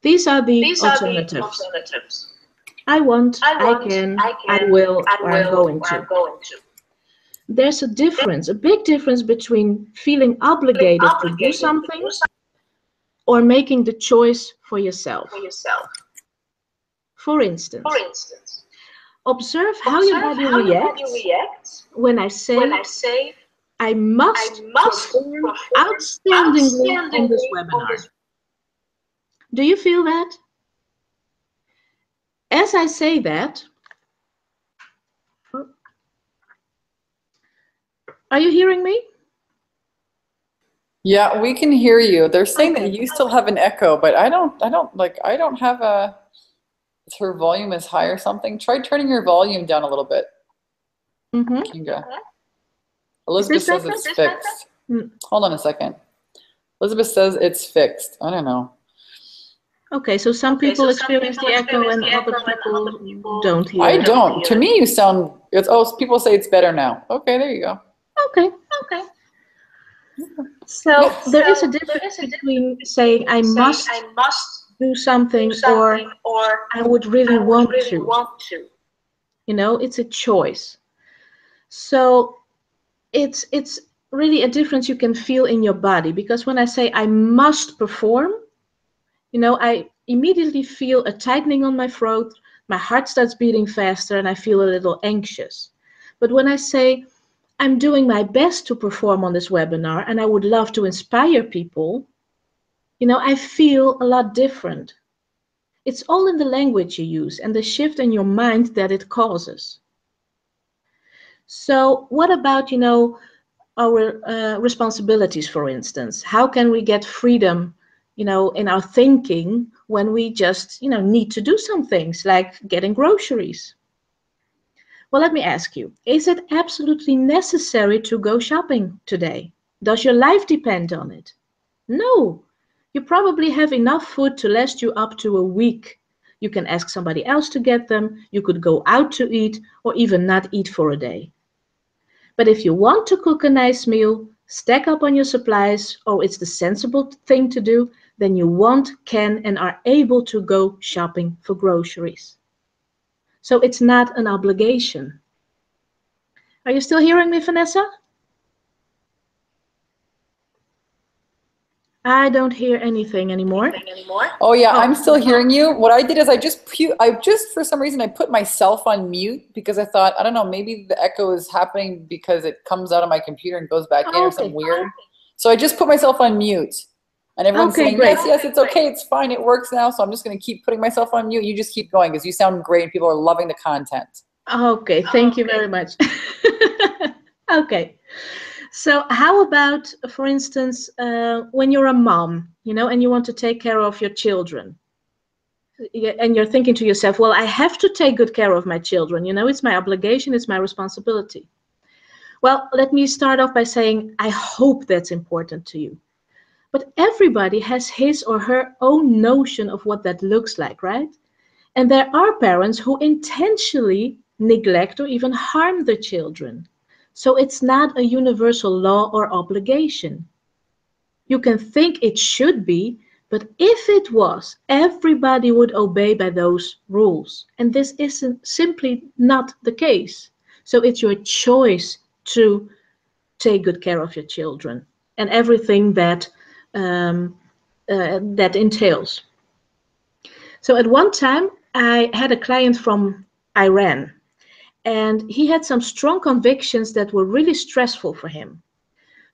These are the alternatives. I want, I can, I will, or I'm going to. There's a difference, a big difference between feeling obligated to do something or making the choice for yourself. For instance, observe how your body reacts when I say I must perform outstandingly on this webinar. Do you feel that? As I say that, are you hearing me? Yeah, we can hear you. They're saying that Okay. you still have an echo, but I don't have a, is her volume is high or something? Try turning your volume down a little bit, Mm-hmm. Kinga. Is Elizabeth this says better? it's fixed. Mm. Hold on a second. Elizabeth says it's fixed. I don't know. Okay, so some people experience the echo and other people don't I hear it. don't. To me, you sound, it's, oh, people say it's better now. Okay, there you go. Okay. So there is a difference between saying I must do something or I would really want to. It's a choice. So it's really a difference you can feel in your body, because when I say I must perform, I immediately feel a tightening on my throat, my heart starts beating faster, and I feel a little anxious. But when I say I'm doing my best to perform on this webinar and I would love to inspire people, I feel a lot different. It's all in the language you use and the shift in your mind that it causes. So what about, our responsibilities, for instance? How can we get freedom, in our thinking when we just, need to do some things like getting groceries? Well, let me ask you, is it absolutely necessary to go shopping today? Does your life depend on it? No. You probably have enough food to last you up to a week. You can ask somebody else to get them, you could go out to eat, or even not eat for a day. But if you want to cook a nice meal, stack up on your supplies, or it's the sensible thing to do, then you want, can, and are able to go shopping for groceries. So it's not an obligation. Are you still hearing me, Vanessa? I don't hear anything anymore. Oh yeah, Oh, I'm still hearing you. What I did is I just for some reason I put myself on mute because I thought, I don't know, maybe the echo is happening because it comes out of my computer and goes back in or something okay. weird. So I just put myself on mute. And everyone's Okay, saying, great. yes, it's okay, it's fine, it works now. So I'm just going to keep putting myself on mute. You just keep going because you sound great and people are loving the content. Okay, thank you very much. Okay. So how about, for instance, when you're a mom, and you want to take care of your children, and you're thinking to yourself, well, I have to take good care of my children. It's my obligation, it's my responsibility. Well, let me start off by saying, I hope that's important to you. But everybody has his or her own notion of what that looks like, right? And there are parents who intentionally neglect or even harm their children. So it's not a universal law or obligation. You can think it should be, but if it was, everybody would obey by those rules. And this isn't simply not the case. So it's your choice to take good care of your children and everything that that entails. So at one time, I had a client from Iran, and he had some strong convictions that were really stressful for him.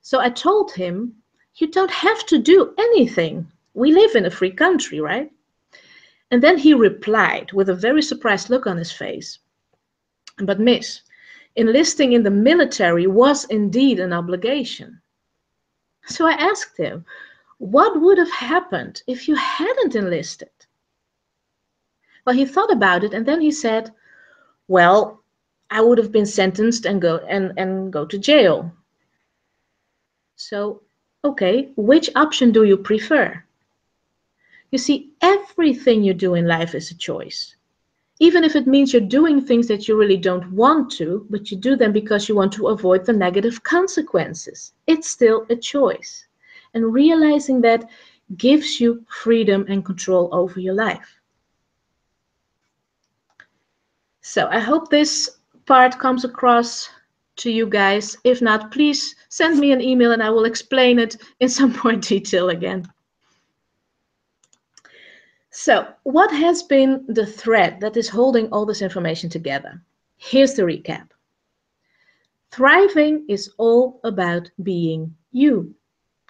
So I told him, you don't have to do anything. We live in a free country, right? And then he replied with a very surprised look on his face. But miss, enlisting in the military was indeed an obligation. So I asked him, what would have happened if you hadn't enlisted? Well, he thought about it and then he said, well, I would have been sentenced and go to jail. So, okay, which option do you prefer? You see, everything you do in life is a choice. Even if it means you're doing things that you really don't want to, but you do them because you want to avoid the negative consequences. It's still a choice. And realizing that gives you freedom and control over your life. So I hope this part comes across to you guys. If not, please send me an email and I will explain it in some more detail again. So what has been the thread that is holding all this information together? Here's the recap. Thriving is all about being you.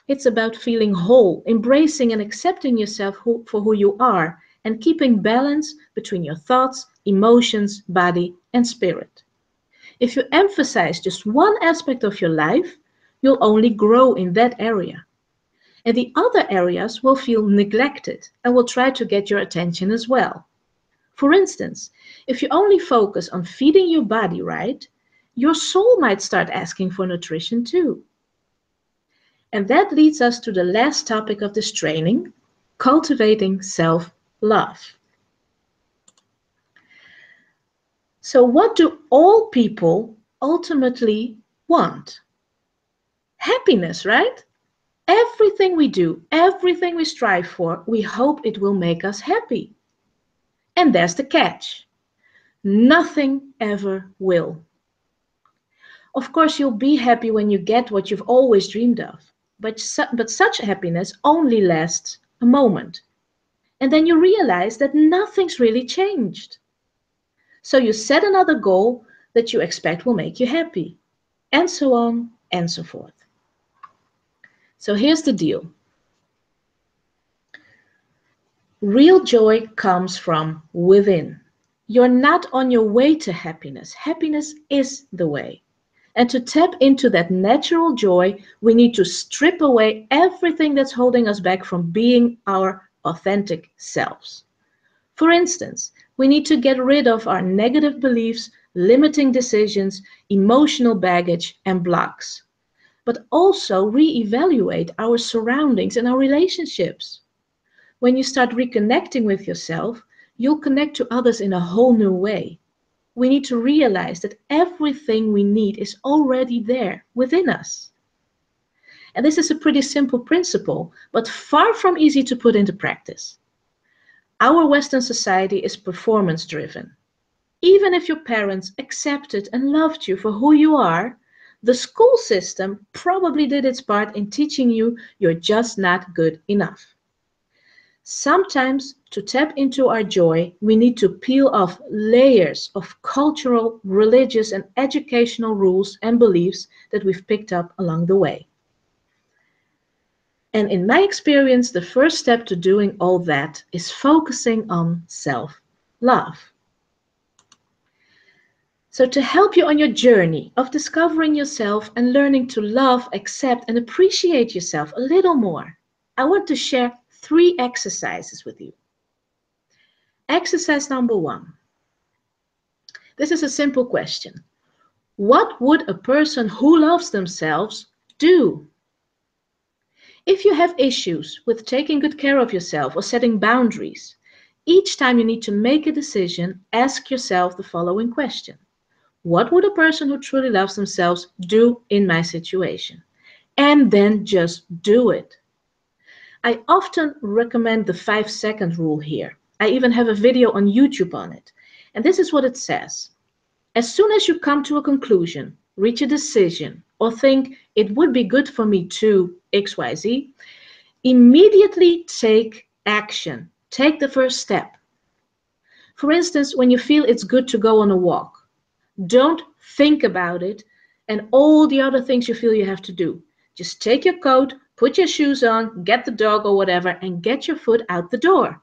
It's about feeling whole, embracing and accepting yourself for who you are, and keeping balance between your thoughts, emotions, body, and spirit. If you emphasize just one aspect of your life, you'll only grow in that area. And the other areas will feel neglected and will try to get your attention as well. For instance, if you only focus on feeding your body right, your soul might start asking for nutrition too. And that leads us to the last topic of this training, cultivating self-love. So what do all people ultimately want? Happiness, right? Everything we do, everything we strive for, we hope it will make us happy. And there's the catch. Nothing ever will. Of course, you'll be happy when you get what you've always dreamed of, but such happiness only lasts a moment. And then you realize that nothing's really changed. So you set another goal that you expect will make you happy, and so on and so forth. So here's the deal. Real joy comes from within. You're not on your way to happiness. Happiness is the way. And to tap into that natural joy, we need to strip away everything that's holding us back from being our authentic selves. For instance, we need to get rid of our negative beliefs, limiting decisions, emotional baggage, and blocks. But also reevaluate our surroundings and our relationships. When you start reconnecting with yourself, you'll connect to others in a whole new way. We need to realize that everything we need is already there within us. And this is a pretty simple principle, but far from easy to put into practice. Our Western society is performance driven. Even if your parents accepted and loved you for who you are, the school system probably did its part in teaching you you're just not good enough. Sometimes, to tap into our joy, we need to peel off layers of cultural, religious, and educational rules and beliefs that we've picked up along the way. And in my experience, the first step to doing all that is focusing on self-love. So to help you on your journey of discovering yourself and learning to love, accept, and appreciate yourself a little more, I want to share 3 exercises with you. Exercise number 1. This is a simple question. What would a person who loves themselves do? If you have issues with taking good care of yourself or setting boundaries, each time you need to make a decision, ask yourself the following question. What would a person who truly loves themselves do in my situation? And then just do it. I often recommend the 5-second rule here. I even have a video on YouTube on it. And this is what it says. As soon as you come to a conclusion, reach a decision, or think it would be good for me to XYZ, immediately take action. Take the first step. For instance, when you feel it's good to go on a walk, don't think about it and all the other things you feel you have to do. Just take your coat, put your shoes on, get the dog or whatever, and get your foot out the door.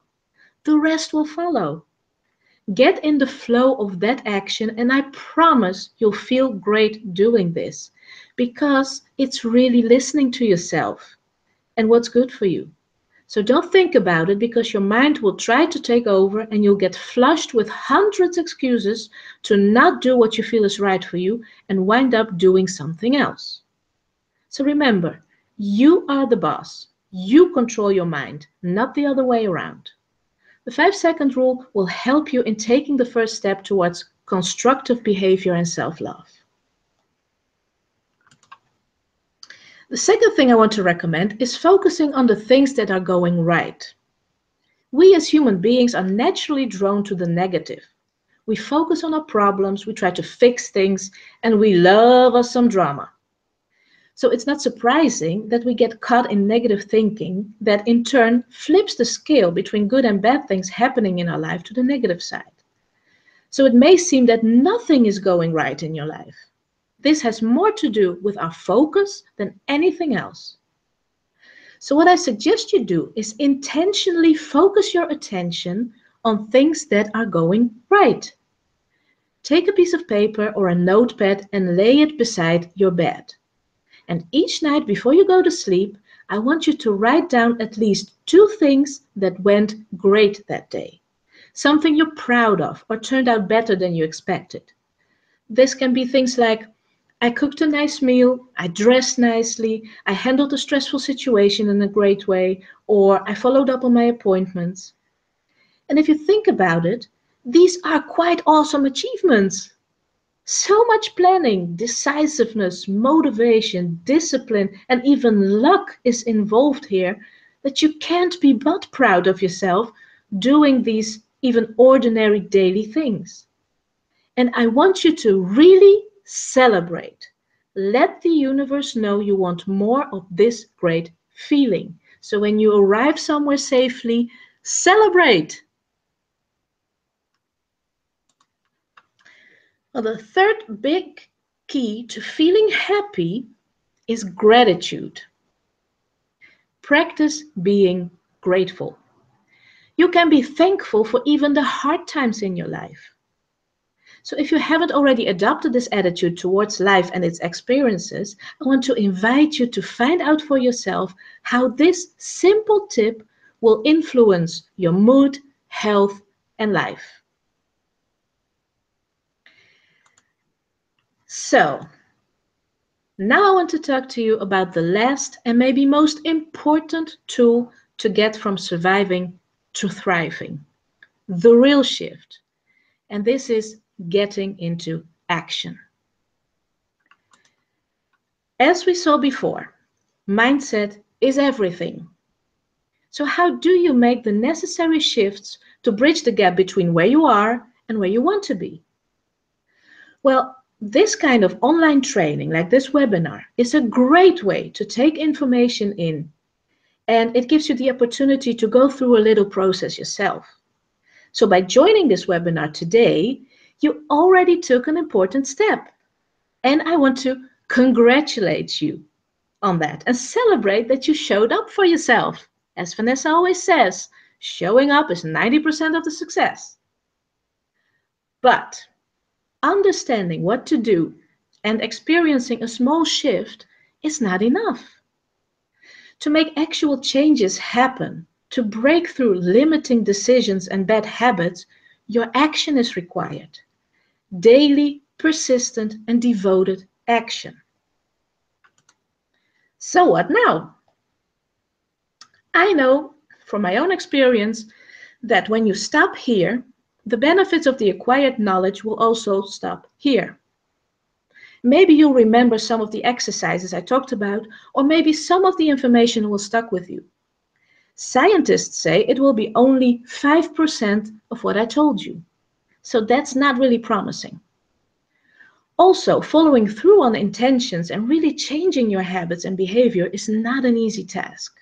The rest will follow. Get in the flow of that action, and I promise you'll feel great doing this because it's really listening to yourself and what's good for you. So don't think about it because your mind will try to take over and you'll get flushed with hundreds of excuses to not do what you feel is right for you and wind up doing something else. So remember, you are the boss. You control your mind, not the other way around. The 5-second rule will help you in taking the first step towards constructive behavior and self-love. The second thing I want to recommend is focusing on the things that are going right. We as human beings are naturally drawn to the negative. We focus on our problems, we try to fix things, and we love us some drama. So it's not surprising that we get caught in negative thinking that in turn flips the scale between good and bad things happening in our life to the negative side. So it may seem that nothing is going right in your life. This has more to do with our focus than anything else. So what I suggest you do is intentionally focus your attention on things that are going right. Take a piece of paper or a notepad and lay it beside your bed. And each night before you go to sleep, I want you to write down at least 2 things that went great that day. Something you're proud of or turned out better than you expected. This can be things like, I cooked a nice meal, I dressed nicely, I handled a stressful situation in a great way, or I followed up on my appointments. And if you think about it, these are quite awesome achievements. So much planning, decisiveness, motivation, discipline, and even luck is involved here that you can't be but proud of yourself doing these even ordinary daily things. And I want you to really celebrate. Let the universe know you want more of this great feeling. So when you arrive somewhere safely, celebrate. Well, the third big key to feeling happy is gratitude. Practice being grateful. You can be thankful for even the hard times in your life. So if you haven't already adopted this attitude towards life and its experiences, I want to invite you to find out for yourself how this simple tip will influence your mood, health, and life. So, now I want to talk to you about the last and maybe most important tool to get from surviving to thriving. The real shift. And this is getting into action. As we saw before, mindset is everything. So how do you make the necessary shifts to bridge the gap between where you are and where you want to be? Well, this kind of online training, like this webinar, is a great way to take information in, and it gives you the opportunity to go through a little process yourself. So by joining this webinar today, you already took an important step. And I want to congratulate you on that and celebrate that you showed up for yourself. As Vanessa always says, showing up is 90% of the success. But understanding what to do and experiencing a small shift is not enough. To make actual changes happen, to break through limiting decisions and bad habits, your action is required. Daily, persistent, and devoted action. So what now? I know from my own experience that when you stop here, the benefits of the acquired knowledge will also stop here. Maybe you'll remember some of the exercises I talked about, or maybe some of the information will stick with you. Scientists say it will be only 5% of what I told you. So that's not really promising. Also, following through on intentions and really changing your habits and behavior is not an easy task.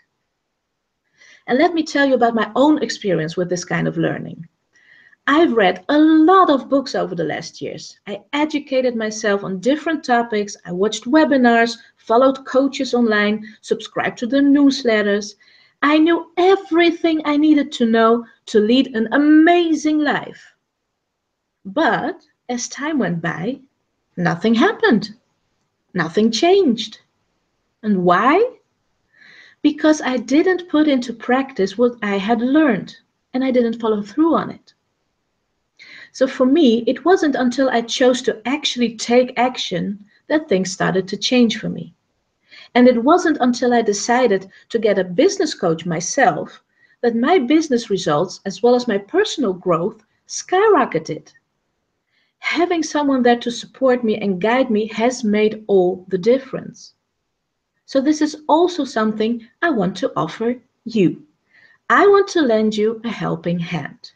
And let me tell you about my own experience with this kind of learning. I've read a lot of books over the last years. I educated myself on different topics. I watched webinars, followed coaches online, subscribed to their newsletters. I knew everything I needed to know to lead an amazing life. But as time went by, nothing happened. Nothing changed. And why? Because I didn't put into practice what I had learned, and I didn't follow through on it. So for me, it wasn't until I chose to actually take action that things started to change for me. And it wasn't until I decided to get a business coach myself that my business results, as well as my personal growth, skyrocketed. Having someone there to support me and guide me has made all the difference. So this is also something I want to offer you. I want to lend you a helping hand.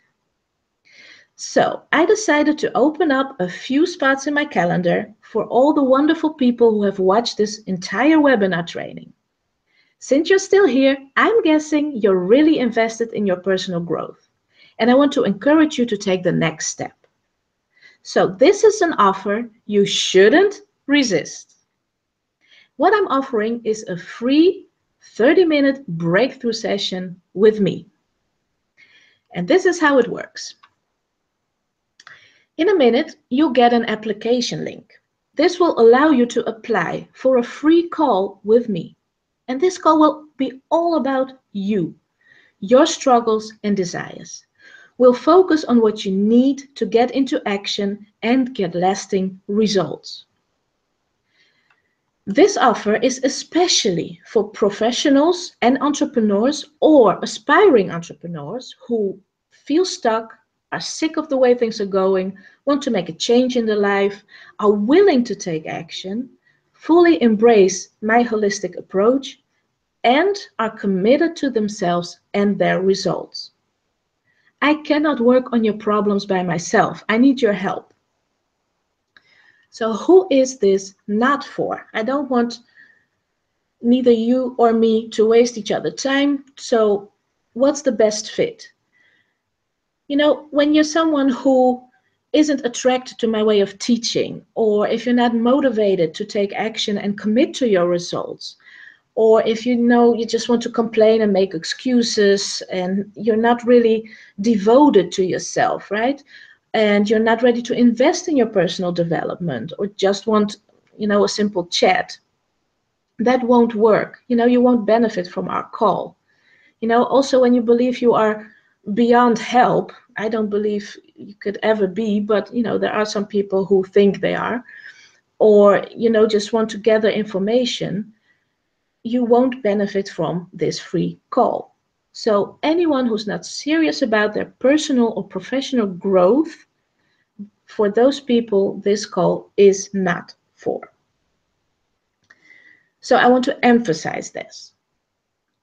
So I decided to open up a few spots in my calendar for all the wonderful people who have watched this entire webinar training. Since you're still here, I'm guessing you're really invested in your personal growth. And I want to encourage you to take the next step. So this is an offer you shouldn't resist. What I'm offering is a free 30-minute breakthrough session with me. And this is how it works. In a minute, you'll get an application link. This will allow you to apply for a free call with me. And this call will be all about you, your struggles and desires. We'll focus on what you need to get into action and get lasting results. This offer is especially for professionals and entrepreneurs or aspiring entrepreneurs who feel stuck, are sick of the way things are going, want to make a change in their life, are willing to take action, fully embrace my holistic approach, and are committed to themselves and their results. I cannot work on your problems by myself. I need your help. So who is this not for? I don't want neither you or me to waste each other's time. So what's the best fit? You know, when you're someone who isn't attracted to my way of teaching, or if you're not motivated to take action and commit to your results, or if you know you just want to complain and make excuses and you're not really devoted to yourself, right? And you're not ready to invest in your personal development or just want, you know, a simple chat, that won't work. You know, you won't benefit from our call. You know, also when you believe you are beyond help, I don't believe you could ever be, but you know, there are some people who think they are, or you know, just want to gather information, you won't benefit from this free call. So anyone who's not serious about their personal or professional growth, for those people, this call is not for. So I want to emphasize this.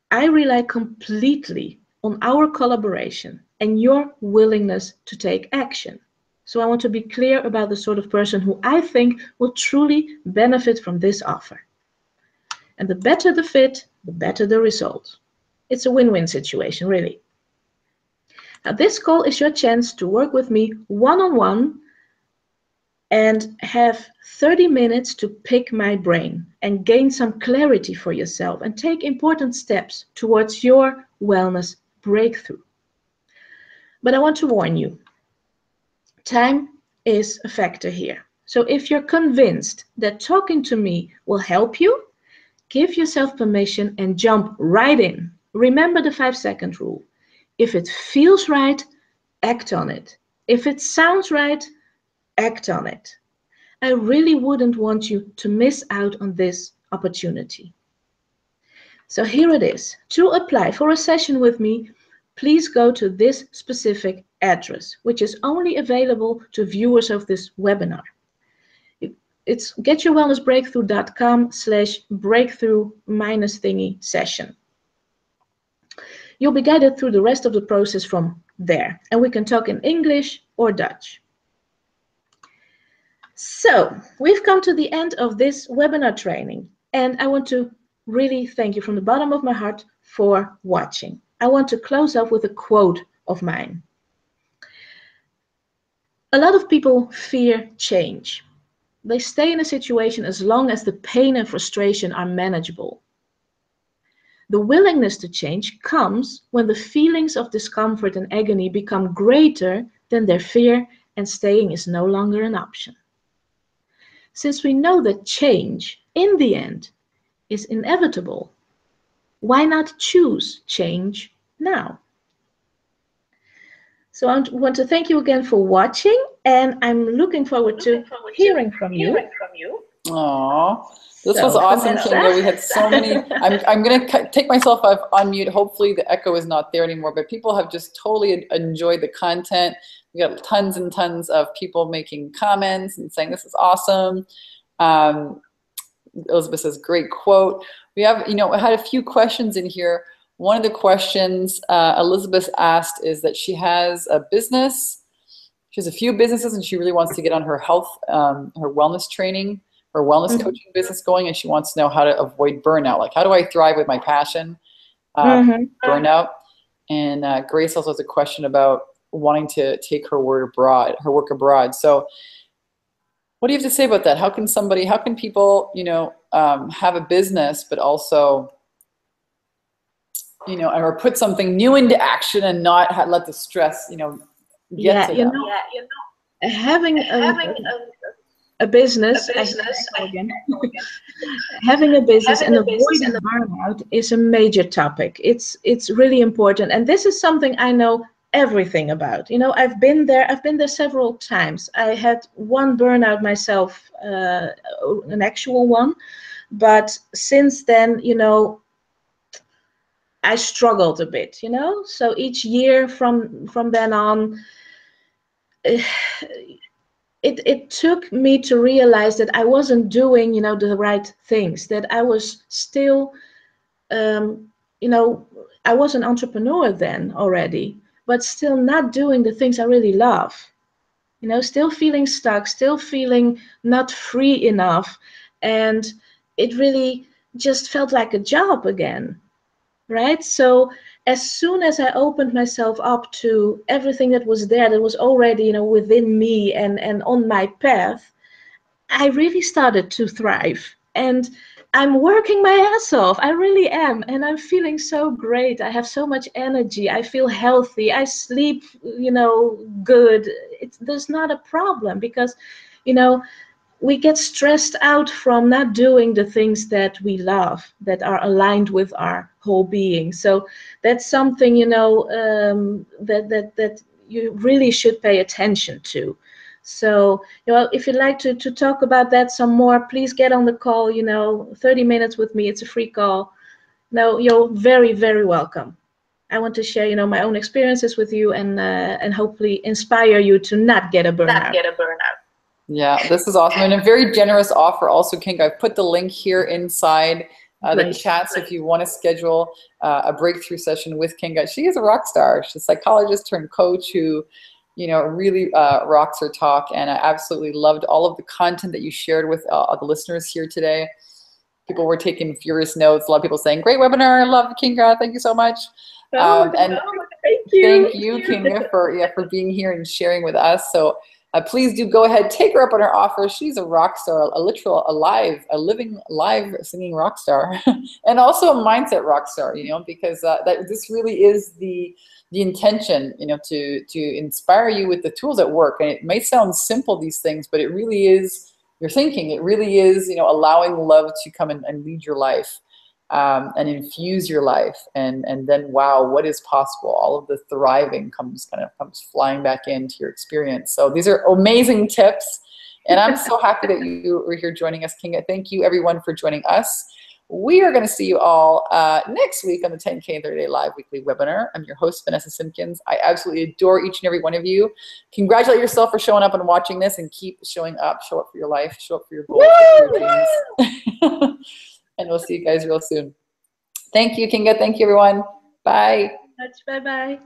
I rely completely on our collaboration and your willingness to take action. So I want to be clear about the sort of person who I think will truly benefit from this offer. And the better the fit, the better the result. It's a win-win situation, really. Now, this call is your chance to work with me one-on-one and have 30 minutes to pick my brain and gain some clarity for yourself and take important steps towards your wellness breakthrough. But I want to warn you, time is a factor here. So if you're convinced that talking to me will help you, give yourself permission and jump right in. Remember the 5-second rule. If it feels right, act on it. If it sounds right, act on it. I really wouldn't want you to miss out on this opportunity. So here it is. To apply for a session with me, please go to this specific address, which is only available to viewers of this webinar. It's getyourwellnessbreakthrough.com/breakthrough -thingy You'll be guided through the rest of the process from there, and we can talk in English or Dutch. So we've come to the end of this webinar training, and I want to really thank you from the bottom of my heart for watching. I want to close off with a quote of mine. A lot of people fear change. They stay in a situation as long as the pain and frustration are manageable. The willingness to change comes when the feelings of discomfort and agony become greater than their fear and staying is no longer an option. Since we know that change, in the end, is inevitable, why not choose change now? So I want to thank you again for watching, and I'm looking forward to hearing from you. Aww. This was awesome, Kinga. We had so many. I'm going to take myself off on mute. Hopefully the echo is not there anymore, but people have just totally enjoyed the content. We got tons and tons of people making comments and saying this is awesome. Elizabeth says, great quote. We have, I had a few questions in here. One of the questions Elizabeth asked is that she has a business. She has a few businesses and she really wants to get on her health, her wellness training, her wellness coaching business going, and she wants to know how to avoid burnout. Like, how do I thrive with my passion, burnout? And Grace also has a question about wanting to take her work abroad. So what do you have to say about that? How can people, have a business, but also, or put something new into action and not let the stress, get to them? Having a business, I hear it again. Having a business and avoiding burnout is a major topic. It's really important, and this is something I know everything about. You know, I've been there. I've been there several times. I had one burnout myself, an actual one, but since then, you know, I struggled a bit. You know, so each year from then on. It took me to realize that I wasn't doing, you know, the right things, that I was still, you know, I was an entrepreneur then already, but still not doing the things I really love, you know, still feeling stuck, still feeling not free enough. And it really just felt like a job again. Right? So as soon as I opened myself up to everything that was there, that was already, you know, within me and on my path, I really started to thrive. And I'm working my ass off. I really am. And I'm feeling so great. I have so much energy. I feel healthy. I sleep, you know, good. There's not a problem because, you know, we get stressed out from not doing the things that we love, that are aligned with our whole being. So that's something, you know, that you really should pay attention to. So, you know, if you'd like to talk about that some more, please get on the call, you know, 30 minutes with me. It's a free call. No, you're very, very welcome. I want to share, you know, my own experiences with you and hopefully inspire you to not get a burnout. Yeah, this is awesome. And a very generous offer also, Kinga. I've put the link here inside the chat. So if you want to schedule a breakthrough session with Kinga, she is a rock star. She's a psychologist turned coach who, you know, really rocks her talk. And I absolutely loved all of the content that you shared with the listeners here today. People were taking furious notes. A lot of people saying, great webinar. I love Kinga. Thank you so much. Thank you. Thank you, Kinga, for being here and sharing with us. So please do go ahead, take her up on her offer. She's a rock star, a living, live singing rock star, and also a mindset rock star. You know, because this really is the intention. You know, to inspire you with the tools at work. And it may sound simple, these things, but it really is your thinking. It really is, you know, allowing love to come and lead your life. And infuse your life, and then wow, what is possible? All of the thriving comes flying back into your experience. So these are amazing tips, and I'm so happy that you were here joining us, Kinga. Thank you everyone for joining us. We are going to see you all next week on the 10K and 30 Day Live Weekly Webinar. I'm your host, Vanessa Simpkins. I absolutely adore each and every one of you. Congratulate yourself for showing up and watching this, and keep showing up. Show up for your life. Show up for your goals, for your dreams. And we'll see you guys real soon. Thank you, Kinga. Thank you, everyone. Bye. Bye-bye.